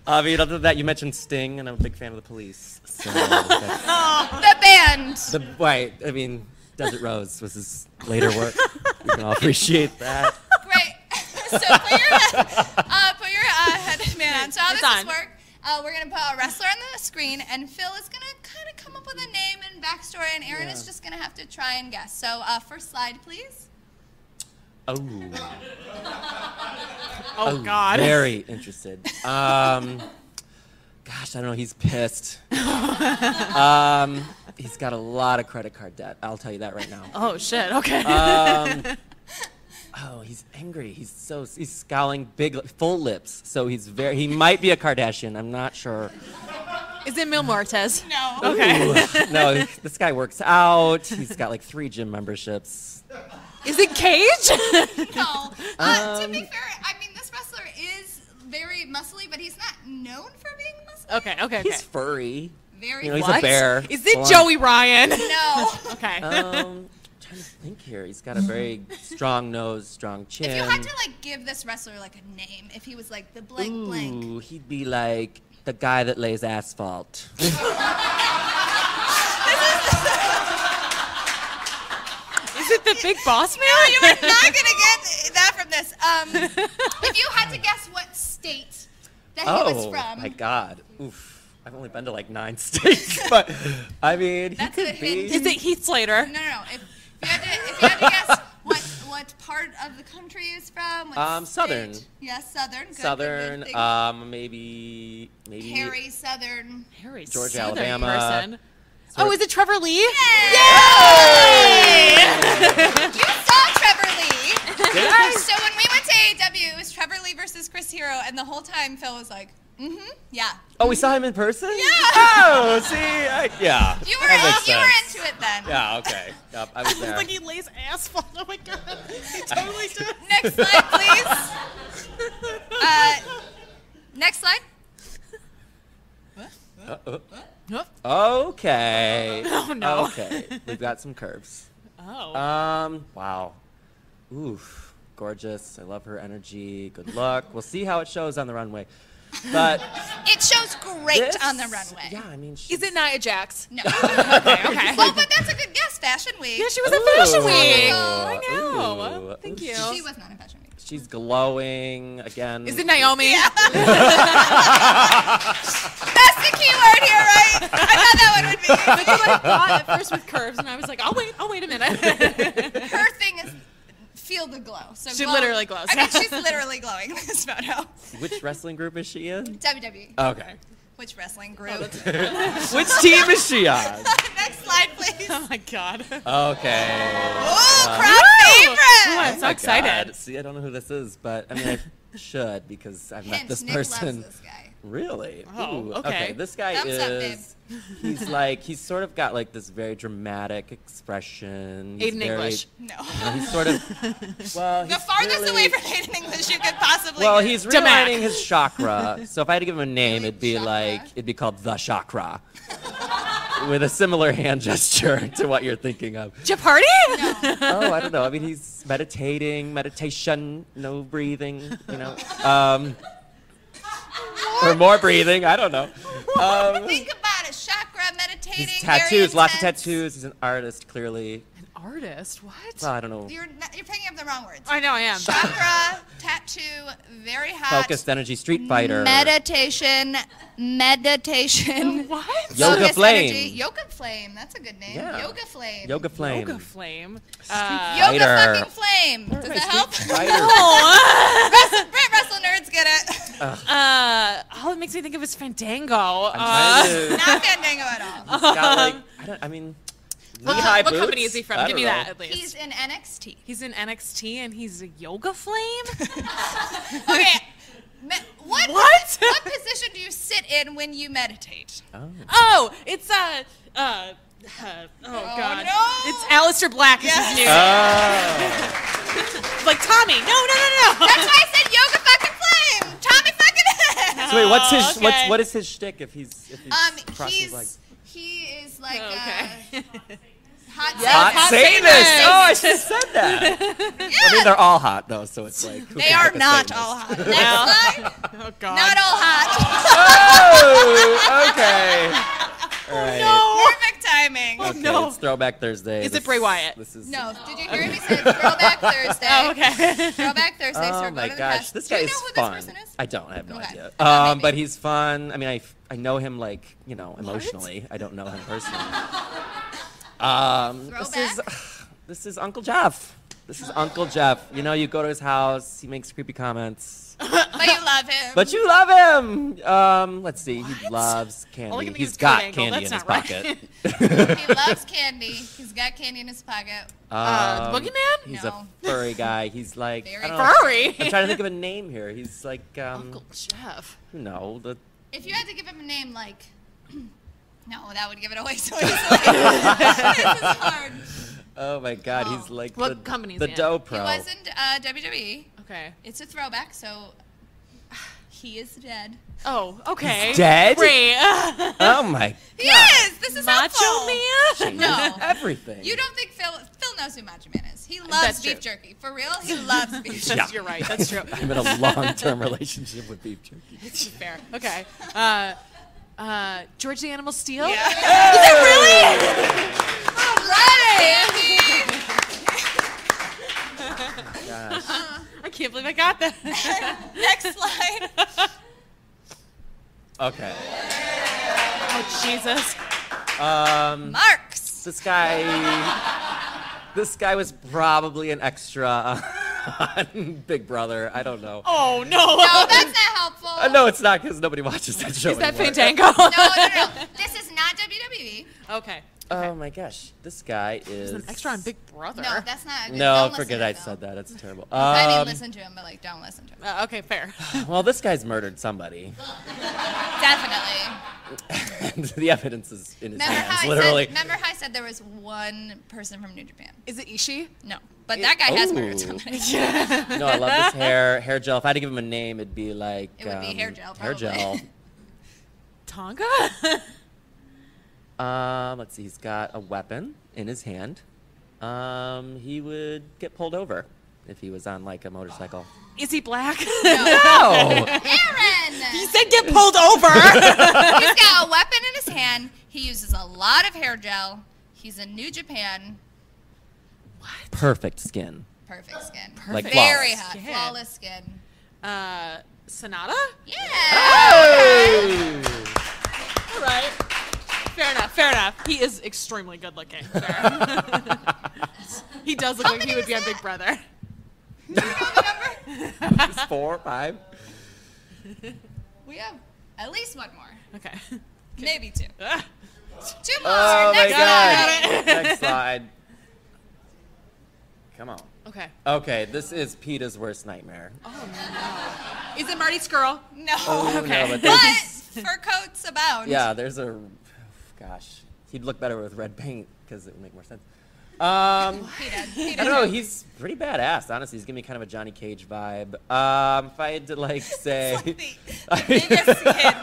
Speaker 8: I mean, other than that, you mentioned Sting, and I'm a big fan of the Police. So
Speaker 5: The band.
Speaker 8: right. I mean, Desert Rose was his later work. We can all appreciate that.
Speaker 5: Great. So put your headband on. So how
Speaker 6: It's
Speaker 5: does
Speaker 6: on.
Speaker 5: this work? We're going to put a wrestler on the screen, and Phil is going to kind of come up with a name and backstory, and Erin is just going to have to try and guess. So first slide, please.
Speaker 8: Oh.
Speaker 6: Oh, God.
Speaker 8: Very interested. Gosh, I don't know. He's pissed. He's got a lot of credit card debt. I'll tell you that right now.
Speaker 6: Oh, shit. Okay.
Speaker 8: Oh, he's angry. He's scowling, full lips. So he might be a Kardashian. I'm not sure.
Speaker 6: Is it Mil Muertes?
Speaker 5: No.
Speaker 6: Okay.
Speaker 8: No, this guy works out. He's got like 3 gym memberships.
Speaker 6: Is it Cage?
Speaker 5: No. To be fair, I mean, this wrestler is very muscly, but he's not known for being muscly.
Speaker 6: Okay.
Speaker 8: He's furry.
Speaker 5: Very
Speaker 8: You know, he's
Speaker 6: What?
Speaker 8: a bear.
Speaker 6: Is it
Speaker 8: Well,
Speaker 6: Joey Ryan?
Speaker 5: No.
Speaker 6: Okay.
Speaker 8: trying to think here. He's got a very strong nose, strong chin.
Speaker 5: If you had to like give this wrestler like a name, if he was like the blank blank.
Speaker 8: Ooh, he'd be like the guy that lays asphalt.
Speaker 6: Is it the Big Boss Man?
Speaker 5: No, you were not gonna get that from this. If you had to guess what state that he was from,
Speaker 8: my God. Oof. I've only been to like 9 states, but I mean,
Speaker 5: That's
Speaker 8: he
Speaker 5: a
Speaker 8: could be.
Speaker 5: hint.
Speaker 6: Is it Heath Slater?
Speaker 5: no. If you had to guess what part of the country he's from, what
Speaker 8: Southern.
Speaker 5: state? Yes, southern. Good,
Speaker 8: Southern,
Speaker 5: Good, good.
Speaker 8: maybe
Speaker 5: Harry Southern.
Speaker 6: Harry
Speaker 8: Georgia,
Speaker 6: Southern
Speaker 8: Alabama.
Speaker 6: person.
Speaker 8: Sort
Speaker 6: Oh,
Speaker 8: of-
Speaker 6: is it Trevor Lee?
Speaker 5: You saw Trevor Lee.
Speaker 8: Did I?
Speaker 5: So when we went to AEW, it was Trevor Lee versus Chris Hero, and the whole time Phil was like, yeah.
Speaker 8: Oh, we saw him in person?
Speaker 5: Yeah.
Speaker 8: Oh, see, yeah.
Speaker 5: You
Speaker 8: that makes
Speaker 5: were
Speaker 8: sense.
Speaker 5: into it then.
Speaker 8: Yeah, okay. Yep, I was
Speaker 6: It's
Speaker 8: there.
Speaker 6: like he lays asphalt. Oh my God. He totally does.
Speaker 5: Next slide, please. Next slide.
Speaker 8: Okay.
Speaker 6: Oh, no.
Speaker 8: Okay, we've got some curves.
Speaker 6: Oh.
Speaker 8: Wow. Oof. Gorgeous. I love her energy. Good luck. We'll see how it shows on the runway. But
Speaker 5: It shows great
Speaker 8: this-
Speaker 5: on the runway.
Speaker 8: Yeah, I mean,
Speaker 6: Is it Nia Jax?
Speaker 5: No.
Speaker 6: Okay.
Speaker 5: Well, but that's a good guess. Fashion Week.
Speaker 6: Yeah, she was in Fashion Week.
Speaker 5: Oh,
Speaker 6: I know.
Speaker 8: Ooh.
Speaker 6: Thank you.
Speaker 5: She was not in Fashion Week.
Speaker 8: She's glowing again.
Speaker 6: Is it Naomi?
Speaker 5: That's the key word here, right? I thought that one would be.
Speaker 6: But you like thought at first with curves, and I was like, I'll wait a minute.
Speaker 5: Her thing is feel the glow. So
Speaker 6: She
Speaker 5: glow-
Speaker 6: literally glows.
Speaker 5: I mean, she's literally glowing in this photo.
Speaker 8: Which wrestling group is she in?
Speaker 5: WWE.
Speaker 8: Okay.
Speaker 5: Which wrestling group?
Speaker 8: Which team is she on?
Speaker 5: Next slide, please.
Speaker 6: Oh my God.
Speaker 8: Okay.
Speaker 5: Oh, crowd favorite.
Speaker 6: Oh, I'm so
Speaker 8: my
Speaker 6: excited.
Speaker 8: God. See, I don't know who this is, but I mean, I should because I've met
Speaker 5: Hint,
Speaker 8: this
Speaker 5: Nick
Speaker 8: person.
Speaker 5: loves this guy.
Speaker 8: Really?
Speaker 6: Oh,
Speaker 8: Ooh,
Speaker 6: okay.
Speaker 8: This guy
Speaker 5: Thumbs up,
Speaker 8: is. He's sort of got like this very dramatic expression. He's
Speaker 6: Aiden
Speaker 8: very,
Speaker 6: English.
Speaker 5: No.
Speaker 8: He's sort of. Well,
Speaker 5: The
Speaker 8: he's
Speaker 5: farthest
Speaker 8: really,
Speaker 5: away from Aiden English you could possibly
Speaker 8: Well,
Speaker 5: get.
Speaker 8: he's
Speaker 6: Damac.
Speaker 8: realigning his chakra. So if I had to give him a name,
Speaker 5: Really?
Speaker 8: it'd be
Speaker 5: Chakra?
Speaker 8: it'd be called the chakra. With a similar hand gesture to what you're thinking of.
Speaker 6: Jeff Hardy?
Speaker 8: Oh, I don't know. I mean, he's meditation, no breathing, you know. Or more breathing, I don't know.
Speaker 5: Think about it. Chakra, meditating,
Speaker 8: He's
Speaker 5: very
Speaker 8: tattoos, lots of
Speaker 5: intense.
Speaker 8: tattoos. He's an artist, clearly.
Speaker 6: An artist? What?
Speaker 8: Well, I don't know.
Speaker 5: You're picking up the wrong words.
Speaker 6: I know I am.
Speaker 5: Chakra, tattoo, very hot.
Speaker 8: Focused energy, street fighter.
Speaker 5: Meditation.
Speaker 6: What?
Speaker 8: Yoga
Speaker 5: Focus
Speaker 8: flame.
Speaker 5: energy. Yoga flame. That's a good name.
Speaker 8: Yeah.
Speaker 5: Yoga flame.
Speaker 8: Yoga flame.
Speaker 6: Yoga Flame.
Speaker 5: Yoga
Speaker 8: Fighter.
Speaker 5: fucking flame. Does that help?
Speaker 8: Fighter.
Speaker 5: Brett Wrestle nerds get it.
Speaker 6: Oh, it makes me think of his Fandango.
Speaker 8: I'm trying to.
Speaker 5: Not Fandango at all.
Speaker 8: He's got like, I mean, knee-high
Speaker 6: what
Speaker 8: boots?
Speaker 6: company is he from?
Speaker 8: I
Speaker 6: Give me
Speaker 8: don't know.
Speaker 6: that at least.
Speaker 5: He's in NXT.
Speaker 6: He's in NXT and he's a Yoga Flame?
Speaker 5: Okay. What?
Speaker 6: What?
Speaker 5: What position do you sit in when you meditate?
Speaker 6: Oh, it's oh God.
Speaker 5: no.
Speaker 6: It's Aleister Black is his new like Tommy. No.
Speaker 5: That's why I said yoga fucking flame. Tommy fucking head.
Speaker 8: So wait, what's his
Speaker 6: okay.
Speaker 8: what is his shtick if he's crossing his legs?
Speaker 5: He is like
Speaker 6: Okay.
Speaker 5: hot
Speaker 8: Hot
Speaker 6: Satanist.
Speaker 8: Satanist. Oh, I should have said that. I mean, they're all hot though, so it's like who
Speaker 5: They
Speaker 8: can
Speaker 5: are
Speaker 8: pick a
Speaker 5: not
Speaker 8: Satanist?
Speaker 5: all hot. Next slide.
Speaker 6: Oh God.
Speaker 5: Not all hot.
Speaker 8: Oh, okay. All right.
Speaker 5: Perfect timing.
Speaker 8: Okay.
Speaker 6: No.
Speaker 8: It's Throwback Thursday.
Speaker 6: Is it Bray Wyatt?
Speaker 8: This is
Speaker 5: No, did you hear him? He said Throwback Thursday.
Speaker 6: Oh, okay.
Speaker 5: Throwback Thursday. So
Speaker 8: Oh
Speaker 5: we're
Speaker 8: my
Speaker 5: going to the
Speaker 8: gosh,
Speaker 5: past.
Speaker 8: this
Speaker 5: Do
Speaker 8: guy
Speaker 5: you
Speaker 8: is
Speaker 5: know who
Speaker 8: fun.
Speaker 5: this person is?
Speaker 8: I don't. I have no
Speaker 5: Okay.
Speaker 8: idea.
Speaker 5: I thought maybe.
Speaker 8: But he's fun. I mean, I know him like emotionally. I don't know him personally. This is Uncle Jeff. This is Uncle Jeff. You know, you go to his house. He makes creepy comments.
Speaker 5: But you love him.
Speaker 8: But you love him. Let's see. He loves
Speaker 6: Only
Speaker 8: candy.
Speaker 6: gonna
Speaker 8: He's
Speaker 6: use
Speaker 8: got
Speaker 6: Kurt Angle.
Speaker 8: candy in
Speaker 6: That's
Speaker 8: his
Speaker 6: not
Speaker 8: pocket.
Speaker 5: He loves candy. He's got candy in his pocket.
Speaker 6: Boogeyman?
Speaker 8: He's
Speaker 5: No.
Speaker 8: a furry guy. He's like
Speaker 5: Very
Speaker 8: I don't know.
Speaker 6: Furry.
Speaker 8: I'm trying to think of a name here. He's like
Speaker 6: Uncle Jeff.
Speaker 8: no, the
Speaker 5: If you had to give him a name, like, no, that would give it away so easily. This is hard.
Speaker 8: oh my god,
Speaker 5: Oh.
Speaker 8: he's like
Speaker 6: What
Speaker 8: the
Speaker 6: company is
Speaker 8: the
Speaker 6: he in?
Speaker 8: Dough
Speaker 5: He
Speaker 8: Pro.
Speaker 5: was in WWE.
Speaker 6: Okay.
Speaker 5: It's a throwback, so he is dead.
Speaker 6: Oh, okay.
Speaker 8: He's dead?
Speaker 6: Great.
Speaker 8: Oh my
Speaker 5: He is. This is
Speaker 6: Macho
Speaker 5: helpful.
Speaker 6: Man?
Speaker 5: No.
Speaker 8: everything.
Speaker 5: You don't think Phil knows who Macho Man is? He loves
Speaker 6: That's
Speaker 5: beef
Speaker 6: true.
Speaker 5: jerky. For real, he loves beef jerky.
Speaker 6: You're right. That's true.
Speaker 8: I'm in a long-term relationship with beef jerky.
Speaker 6: It's fair. Okay. George the Animal Steel?
Speaker 5: Yeah.
Speaker 8: Gosh.
Speaker 6: I can't believe I got that.
Speaker 5: Next slide.
Speaker 8: Okay.
Speaker 6: Oh, Jesus.
Speaker 5: Marks.
Speaker 8: This guy was probably an extra on Big Brother. I don't know.
Speaker 6: Oh, no.
Speaker 5: No, that's not helpful.
Speaker 8: No, it's not because nobody watches that show
Speaker 6: Is that
Speaker 8: anymore.
Speaker 6: Fandango?
Speaker 5: No. This is not WWE.
Speaker 6: Okay.
Speaker 8: Oh my gosh, this guy is
Speaker 6: An extra on Big Brother.
Speaker 5: No, that's not.
Speaker 8: No,
Speaker 5: don't
Speaker 8: forget
Speaker 5: listen
Speaker 8: I
Speaker 5: to
Speaker 8: said that. It's terrible.
Speaker 5: I mean, listen to him, but like, don't listen to him.
Speaker 6: Okay, fair.
Speaker 8: Well, this guy's murdered somebody.
Speaker 5: Definitely.
Speaker 8: And the evidence is in his
Speaker 5: Remember
Speaker 8: hands,
Speaker 5: how
Speaker 8: literally.
Speaker 5: remember how I said there was one person from New Japan?
Speaker 6: Is it Ishii?
Speaker 5: No, but that guy has murdered
Speaker 8: Ooh.
Speaker 5: somebody.
Speaker 8: No, I love this hair gel. If I had to give him a name, it'd be like
Speaker 5: It would be hair gel,
Speaker 8: Hair
Speaker 5: probably.
Speaker 8: gel.
Speaker 6: Tonga?
Speaker 8: Let's see. He's got a weapon in his hand. He would get pulled over if he was on like a motorcycle.
Speaker 6: Is he black?
Speaker 8: No.
Speaker 5: Aaron!
Speaker 6: He said get pulled over.
Speaker 5: He's got a weapon in his hand. He uses a lot of hair gel. He's in New Japan.
Speaker 8: Perfect skin.
Speaker 5: Perfect skin.
Speaker 8: Like
Speaker 5: Very
Speaker 8: flawless.
Speaker 5: hot.
Speaker 6: Skin.
Speaker 5: Flawless skin.
Speaker 6: Sonata?
Speaker 5: Yeah.
Speaker 8: Oh!
Speaker 6: All right. Fair enough. He is extremely good looking. Fair. He does look
Speaker 5: How
Speaker 6: like he
Speaker 5: many
Speaker 6: would
Speaker 5: was
Speaker 6: be on
Speaker 5: that?
Speaker 6: Big Brother.
Speaker 5: Do you know the number?
Speaker 8: He's 4 or 5.
Speaker 5: We have at least one more.
Speaker 6: Okay.
Speaker 5: Maybe two.
Speaker 6: Ah.
Speaker 5: 2 more.
Speaker 8: Oh my
Speaker 5: Next
Speaker 8: god.
Speaker 5: slide.
Speaker 8: Next slide. Come on.
Speaker 6: Okay.
Speaker 8: Okay, this is PETA's worst nightmare.
Speaker 6: Is it Marty Skrull?
Speaker 5: No.
Speaker 8: Oh,
Speaker 6: Okay.
Speaker 8: no, but
Speaker 5: But
Speaker 8: there's-
Speaker 5: fur coats abound.
Speaker 8: yeah, there's a. Gosh, he'd look better with red paint because it would make more sense. I
Speaker 5: He
Speaker 8: don't know. He's pretty badass. Honestly, he's giving me kind of a Johnny Cage vibe. If I had to like say,
Speaker 5: The biggest hint.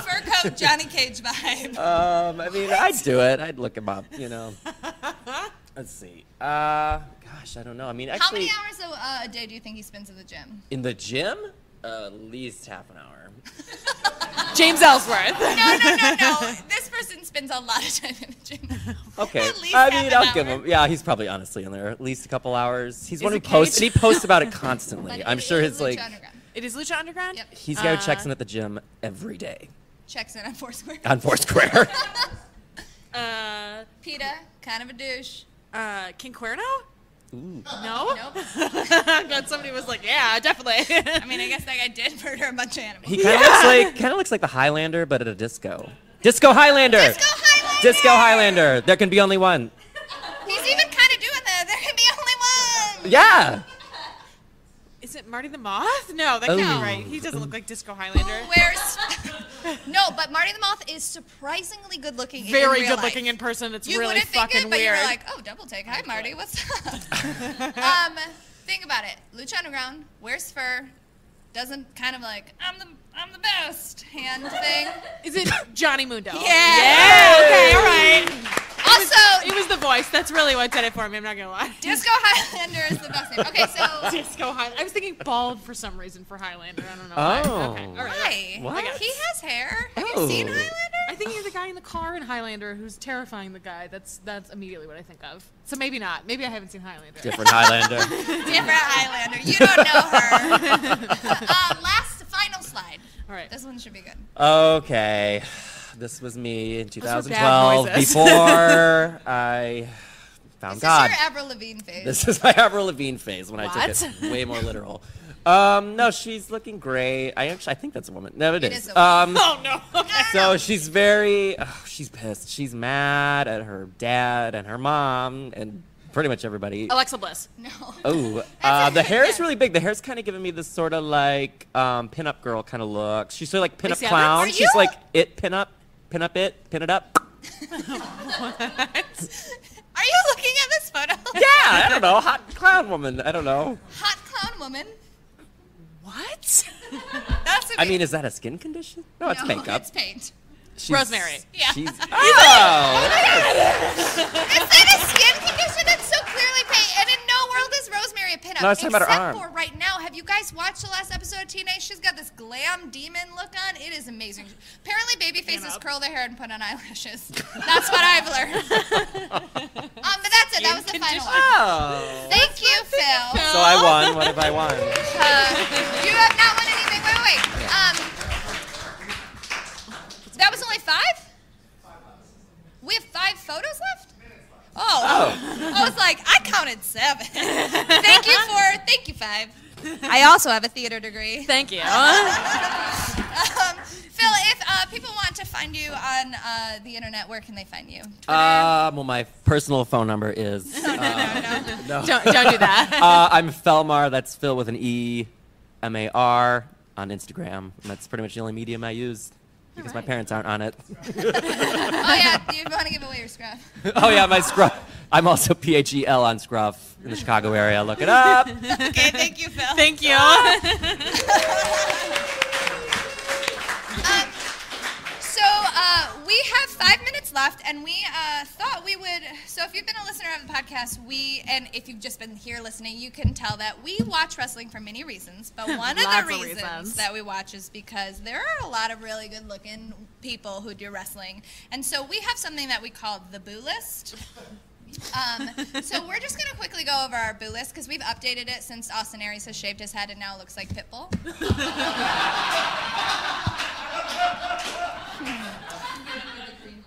Speaker 5: Fur coat Johnny Cage vibe.
Speaker 8: I mean, I'd do it. I'd look him up. You know. Let's see. Gosh, I don't know. I mean,
Speaker 5: How
Speaker 8: actually,
Speaker 5: many hours a day do you think he spends at the gym?
Speaker 8: in the gym, at least half an hour.
Speaker 6: James Ellsworth.
Speaker 5: No. This person spends a lot of time in the gym.
Speaker 8: Okay.
Speaker 5: At least
Speaker 8: I
Speaker 5: half
Speaker 8: mean,
Speaker 5: an
Speaker 8: I'll give
Speaker 5: hour.
Speaker 8: him. Yeah, he's probably honestly in there at least a couple hours. He's one who
Speaker 6: it
Speaker 8: posts,
Speaker 6: Cage?
Speaker 8: and he posts about it
Speaker 5: But
Speaker 8: constantly.
Speaker 5: it
Speaker 8: I'm sure
Speaker 5: is
Speaker 8: his
Speaker 5: Lucha
Speaker 8: like
Speaker 5: Underground.
Speaker 6: It is Lucha Underground?
Speaker 5: Yep.
Speaker 8: he's got who checks in at the gym every day
Speaker 5: Checks in on Foursquare.
Speaker 8: on Foursquare.
Speaker 5: PETA, kind of a douche.
Speaker 6: King Cuerno?
Speaker 8: Ooh.
Speaker 6: No?
Speaker 5: Nope.
Speaker 6: But somebody was like, yeah, definitely.
Speaker 5: I mean, I guess that guy did murder a bunch of animals.
Speaker 8: He kind of looks like the Highlander, but at a disco. Disco Highlander.
Speaker 5: Disco Highlander!
Speaker 8: Disco Highlander. There can be only one.
Speaker 5: He's even kind of doing that. There can be only one.
Speaker 8: Yeah.
Speaker 6: Is it Marty the Moth? No, that can't
Speaker 8: Oh.
Speaker 6: be right. He doesn't look like Disco Highlander.
Speaker 5: Who wears... No, but Marty the Moth is surprisingly good looking in
Speaker 6: Very
Speaker 5: real
Speaker 6: good
Speaker 5: life.
Speaker 6: looking in person. It's
Speaker 5: You
Speaker 6: really
Speaker 5: wouldn't think
Speaker 6: fucking
Speaker 5: it, but
Speaker 6: weird.
Speaker 5: you're like, oh, double take. Hi, Marty. What's up? Think about it. Lucha Underground wears fur, doesn't kind of like I'm the best hand thing.
Speaker 6: Is it Johnny Mundo?
Speaker 5: Yeah.
Speaker 6: Okay, all right.
Speaker 5: Also,
Speaker 6: It was the voice. That's really what did it for me. I'm not gonna lie.
Speaker 5: Disco Highlander is the best name. Okay, so
Speaker 6: Disco Highlander. I was thinking bald for some reason for Highlander. I don't know
Speaker 8: Oh.
Speaker 6: why. Okay, all right.
Speaker 5: why?
Speaker 8: What?
Speaker 5: He has hair. Have
Speaker 8: Oh.
Speaker 5: you seen Highlander?
Speaker 6: I think you're the guy guy in the car in Highlander who's terrifying the guy. That's immediately what I think of. So maybe not. Maybe I haven't seen Highlander.
Speaker 8: Different Highlander.
Speaker 5: Different Highlander. You don't know her. Last, final slide.
Speaker 6: All right.
Speaker 5: This one should be good.
Speaker 8: Okay. This was me in
Speaker 6: were
Speaker 8: 2012
Speaker 6: bad noises.
Speaker 8: before I found
Speaker 5: This
Speaker 8: God.
Speaker 5: is your Avril Lavigne phase.
Speaker 8: This is my Avril Lavigne phase when I
Speaker 6: What?
Speaker 8: took it way more literal. No, she's looking great. I think that's a woman. No, it is.
Speaker 5: is a woman.
Speaker 6: Oh no.
Speaker 8: So she's she's pissed. She's mad at her dad and her mom and pretty much everybody.
Speaker 6: Alexa Bliss.
Speaker 5: No.
Speaker 8: Oh, the hair is really big. The hair's kind of giving me this sort of like pin-up girl kind of look. She's sort of like pin-up
Speaker 6: Lacey
Speaker 8: clown.
Speaker 5: Evans? Are
Speaker 8: She's
Speaker 5: you-
Speaker 8: like pin up it, pin it up.
Speaker 5: Are you looking at this photo?
Speaker 8: Yeah, I don't know. Hot clown woman. I don't know.
Speaker 5: Hot clown woman.
Speaker 6: What?
Speaker 5: That's
Speaker 8: I mean, is that a skin condition? No, it's makeup.
Speaker 5: It's paint.
Speaker 8: She's-
Speaker 6: Rosemary.
Speaker 5: Yeah.
Speaker 8: She's,
Speaker 5: Is that a skin condition? That's so clearly paint. And in no world is Rosemary a pinup.
Speaker 8: No, I was talking about her
Speaker 5: Except
Speaker 8: arm.
Speaker 5: for right now. Have you guys watched the last episode of Teenage? She's got this glam demon look on. It is amazing. Apparently, baby faces curl their hair and put on eyelashes. That's what I've learned. But that's it. That was the final one.
Speaker 8: Oh.
Speaker 5: Thank you, Phil.
Speaker 8: So I won. What have I won?
Speaker 5: You have not won anything. Wait. That was only 5? We have 5 photos left? Oh. I was like, I counted 7. Thank you, 5. I also have a theater degree.
Speaker 6: Thank you.
Speaker 5: Phil, if people want to find you on the internet, where can they find you? Twitter?
Speaker 8: Well, my personal phone number is.
Speaker 5: No.
Speaker 6: Don't do that.
Speaker 8: I'm Felmar. That's Phil with an E, M-A-R on Instagram. And that's pretty much the only medium I use because my parents aren't on it.
Speaker 5: Oh, yeah. You want to give away your scruff.
Speaker 8: Oh yeah, my scruff. I'm also PHEL on Scruff in the Chicago area. Look it up.
Speaker 5: Okay, thank you, Phil.
Speaker 6: Thank you.
Speaker 5: We have 5 minutes left, and we thought we would. So, if you've been a listener of the podcast, and if you've just been here listening, you can tell that we watch wrestling for many reasons. But one of
Speaker 6: Lots
Speaker 5: the
Speaker 6: of
Speaker 5: reasons
Speaker 6: reasons.
Speaker 5: that we watch is because there are a lot of really good-looking people who do wrestling, and so we have something that we call the Boo List. So we're just going to quickly go over our Boo List because we've updated it since Austin Aries has shaved his head and now it looks like Pitbull.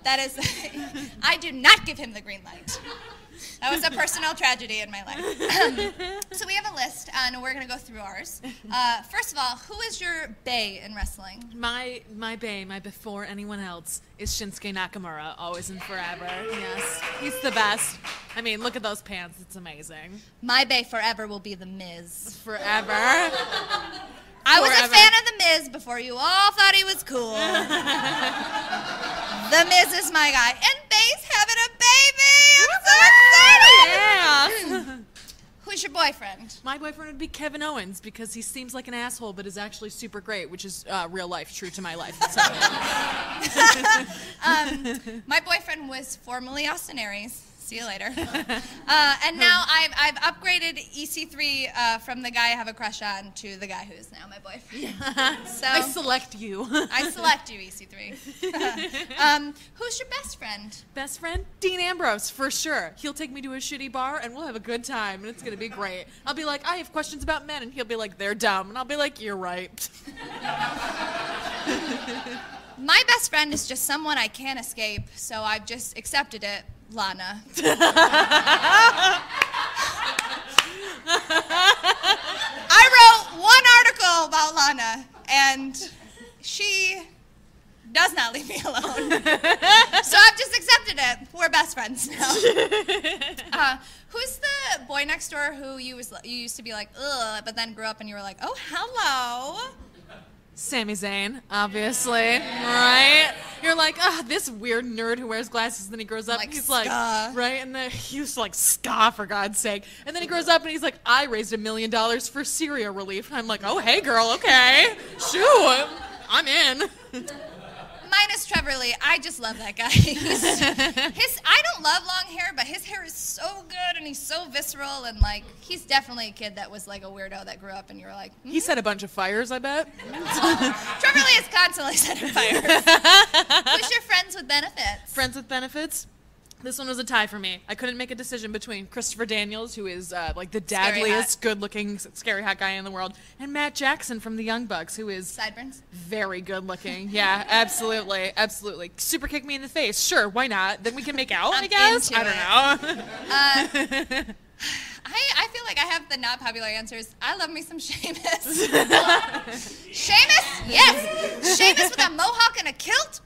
Speaker 5: That is, I do not give him the green light. That was a personal tragedy in my life. So we have a list, and we're going to go through ours. First of all, who is your bae in wrestling?
Speaker 6: My bae, my before anyone else, is Shinsuke Nakamura, always and forever. Yes, he's the best. I mean, look at those pants. It's amazing.
Speaker 5: My bae forever will be The Miz.
Speaker 6: Forever.
Speaker 5: I was a
Speaker 6: Forever.
Speaker 5: fan of The Miz before you all thought he was cool. The Miz is my guy. And Bae's having a baby! I'm so excited!
Speaker 6: Yeah.
Speaker 5: Who's your boyfriend?
Speaker 6: My boyfriend would be Kevin Owens because he seems like an asshole but is actually super great, which is real life, true to my life. So.
Speaker 5: My boyfriend was formerly Austin Aries. See you later. And now I've upgraded EC3 from the guy I have a crush on to the guy who is now my boyfriend. So
Speaker 6: I select you.
Speaker 5: I select you, EC3. Who's your best friend?
Speaker 6: Best friend? Dean Ambrose, for sure. He'll take me to a shitty bar and we'll have a good time and it's going to be great. I'll be like, I have questions about men, and he'll be like, they're dumb. And I'll be like, you're right.
Speaker 5: My best friend is just someone I can't escape, so I've just accepted it. Lana. I wrote one article about Lana, and she does not leave me alone. So I've just accepted it. We're best friends now. Who's the boy next door who you used to be like, ugh, but then grew up and you were like, oh, hello?
Speaker 6: Sami Zayn, obviously, right? You're like, this weird nerd who wears glasses, and then he grows up,
Speaker 5: Like
Speaker 6: and he's
Speaker 5: ska.
Speaker 6: like, right? And then he used to like ska, for God's sake. And then he grows up, and he's like, I raised $1 million for Syria relief. And I'm like, oh, hey, girl, okay, shoot, I'm in.
Speaker 5: Minus Trevor Lee, I just love that guy. I don't love long hair, but his hair is so good and he's so visceral, and like he's definitely a kid that was like a weirdo that grew up and you were like,
Speaker 6: He set a bunch of fires, I bet.
Speaker 5: Trevor Beverly is constantly setting fires. Who's your friends with benefits?
Speaker 6: Friends with benefits? This one was a tie for me. I couldn't make a decision between Christopher Daniels, who is like the dadliest, good-looking, scary hot guy in the world, and Matt Jackson from the Young Bucks, who is
Speaker 5: Sideburns?
Speaker 6: very good-looking. Yeah, absolutely, absolutely. Super kick me in the face. Sure, why not? Then we can make out, I guess. I don't know.
Speaker 5: I feel like I have the not popular answers. I love me some Sheamus. Sheamus? Yes. Sheamus with a mohawk and a kilt?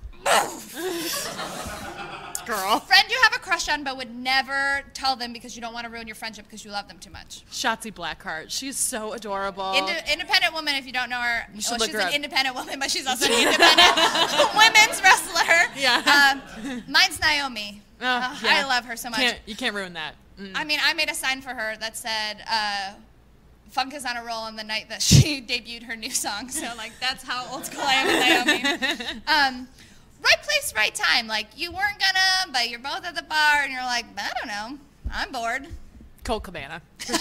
Speaker 6: Girl.
Speaker 5: Friend you have a crush on but would never tell them because you don't want to ruin your friendship because you love them too much.
Speaker 6: Shotzi Blackheart. She's so adorable.
Speaker 5: Independent woman, if you don't know her.
Speaker 6: You should look her up.
Speaker 5: She's an independent woman, but she's also an independent women's wrestler.
Speaker 6: Yeah.
Speaker 5: Mine's Naomi.
Speaker 6: Yeah.
Speaker 5: I love her so much.
Speaker 6: You can't ruin that.
Speaker 5: I mean, I made a sign for her that said, Funk is on a roll on the night that she debuted her new song. So, like, that's how old school I am with Naomi. Right place, right time. Like, you weren't gonna, but you're both at the bar, and you're like, I don't know. I'm bored.
Speaker 6: Colt Cabana.
Speaker 5: Aaron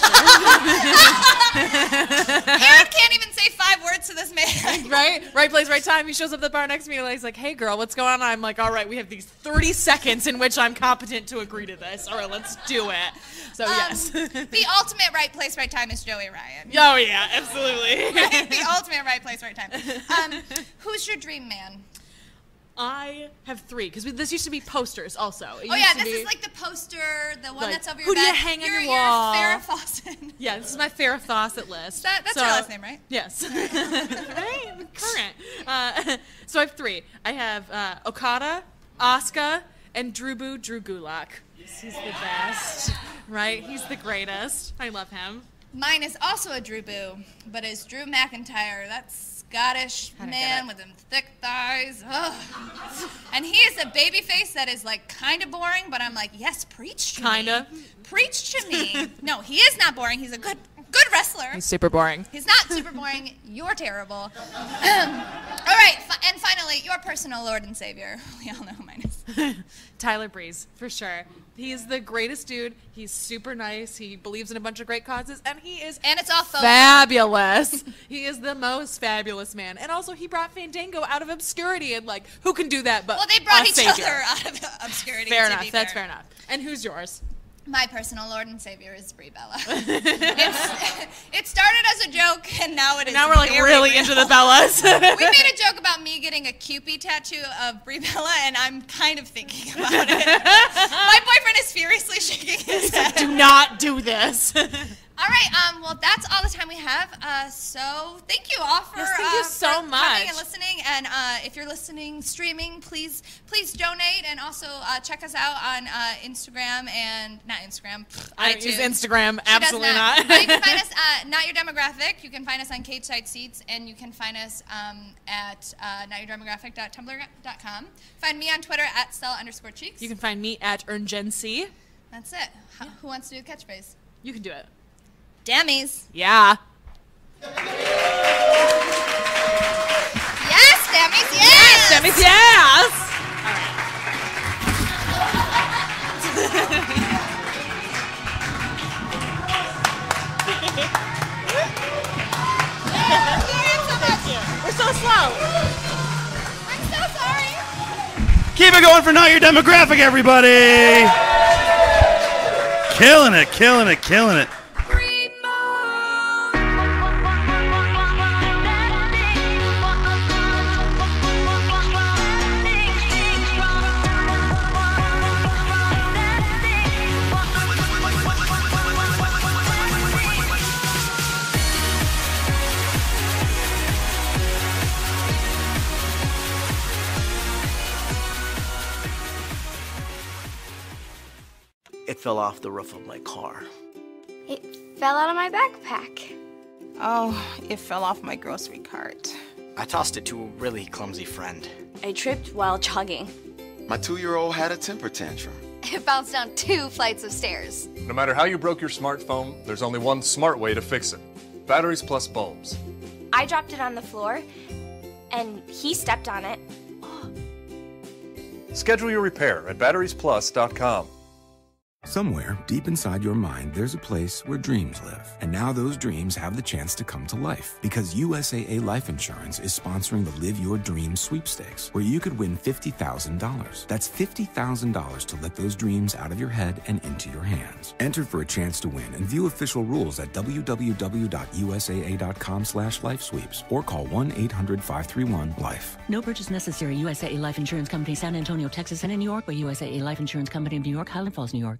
Speaker 5: can't even say 5 words to this man.
Speaker 6: Right place, right time. He shows up at the bar next to me and he's like, hey girl, what's going on? I'm like, all right, we have these 30 seconds in which I'm competent to agree to this. All right, let's do it. So yes.
Speaker 5: The ultimate right place, right time is Joey Ryan.
Speaker 6: Oh yeah, absolutely.
Speaker 5: Right? The ultimate right place, right time. Who's your dream man?
Speaker 6: I have 3 because this used to be posters also.
Speaker 5: This is like the poster, the one that's over your
Speaker 6: bed. Who do you
Speaker 5: bed.
Speaker 6: hang on your wall?
Speaker 5: Farrah Fawcett.
Speaker 6: Yeah, this is my Farrah Fawcett list.
Speaker 5: That's your last name, right?
Speaker 6: Yes. Right? Current. So I have 3. I have Okada, Asuka, and Drew Gulak. He's the best. Right? He's the greatest. I love him.
Speaker 5: Mine is also a Drew Boo, but it's Drew McIntyre. That's Scottish man with them thick thighs. Ugh. And he is a baby face that is like kind of boring, but I'm like, yes, preach to me.
Speaker 6: Kinda.
Speaker 5: Preach to me. No, he is not boring. He's a good wrestler.
Speaker 6: He's super boring.
Speaker 5: He's not super boring. You're terrible. All right, and finally, your personal Lord and Savior. We all know who mine is.
Speaker 6: Tyler Breeze, for sure. He's the greatest dude. He's super nice. He believes in a bunch of great causes, and he is
Speaker 5: it's all
Speaker 6: fabulous. He is the most fabulous man. And also, he brought Fandango out of obscurity, and like, who can do that but
Speaker 5: they brought each
Speaker 6: Savior.
Speaker 5: other out of obscurity.
Speaker 6: Fair enough. That's fair enough. And who's yours?
Speaker 5: My personal Lord and Savior is Brie Bella. It started as a joke, and now it is.
Speaker 6: Now we're like really
Speaker 5: real.
Speaker 6: into the Bellas.
Speaker 5: We made a joke about me getting a Cupid tattoo of Brie Bella, and I'm kind of thinking about it. My boyfriend is furiously shaking his head.
Speaker 6: Do not do this.
Speaker 5: All right, well, that's all the time we have. So thank you all for,
Speaker 6: thank you so much.
Speaker 5: Coming and listening. And if you're listening, streaming, please donate. And also check us out on Instagram and, not Instagram,
Speaker 6: I don't use Instagram, absolutely not.
Speaker 5: You can find us Not Your Demographic. You can find us on Cage Side Seats. And you can find us at notyourdemographic.tumblr.com. Find me on Twitter at Stella_Cheeks.
Speaker 6: You can find me at EarnGenC.
Speaker 5: That's it. Who wants to do the catchphrase?
Speaker 6: You can do it.
Speaker 5: Dammies.
Speaker 6: Yeah.
Speaker 5: Yes, Dammies, yes!
Speaker 6: Dammies, yes! All right. We're so slow.
Speaker 5: I'm so sorry.
Speaker 4: Keep it going for Not Your Demographic, everybody! Killing it, killing it, killing it.
Speaker 9: It fell off the roof of my car.
Speaker 10: It fell out of my backpack.
Speaker 11: Oh, it fell off my grocery cart.
Speaker 9: I tossed it to a really clumsy friend.
Speaker 10: I tripped while jogging.
Speaker 12: My 2-year-old had a temper tantrum.
Speaker 10: It bounced down 2 flights of stairs.
Speaker 13: No matter how you broke your smartphone, there's only one smart way to fix it. Batteries plus bulbs.
Speaker 10: I dropped it on the floor, and he stepped on it.
Speaker 13: Schedule your repair at batteriesplus.com.
Speaker 14: Somewhere deep inside your mind, there's a place where dreams live. And now those dreams have the chance to come to life because USAA Life Insurance is sponsoring the Live Your Dreams sweepstakes, where you could win $50,000. That's $50,000 to let those dreams out of your head and into your hands. Enter for a chance to win and view official rules at www.usaa.com/lifesweeps or call 1-800-531-LIFE.
Speaker 15: No purchase necessary. USAA Life Insurance Company, San Antonio, Texas, and in New York by USAA Life Insurance Company of New York, Highland Falls, New York.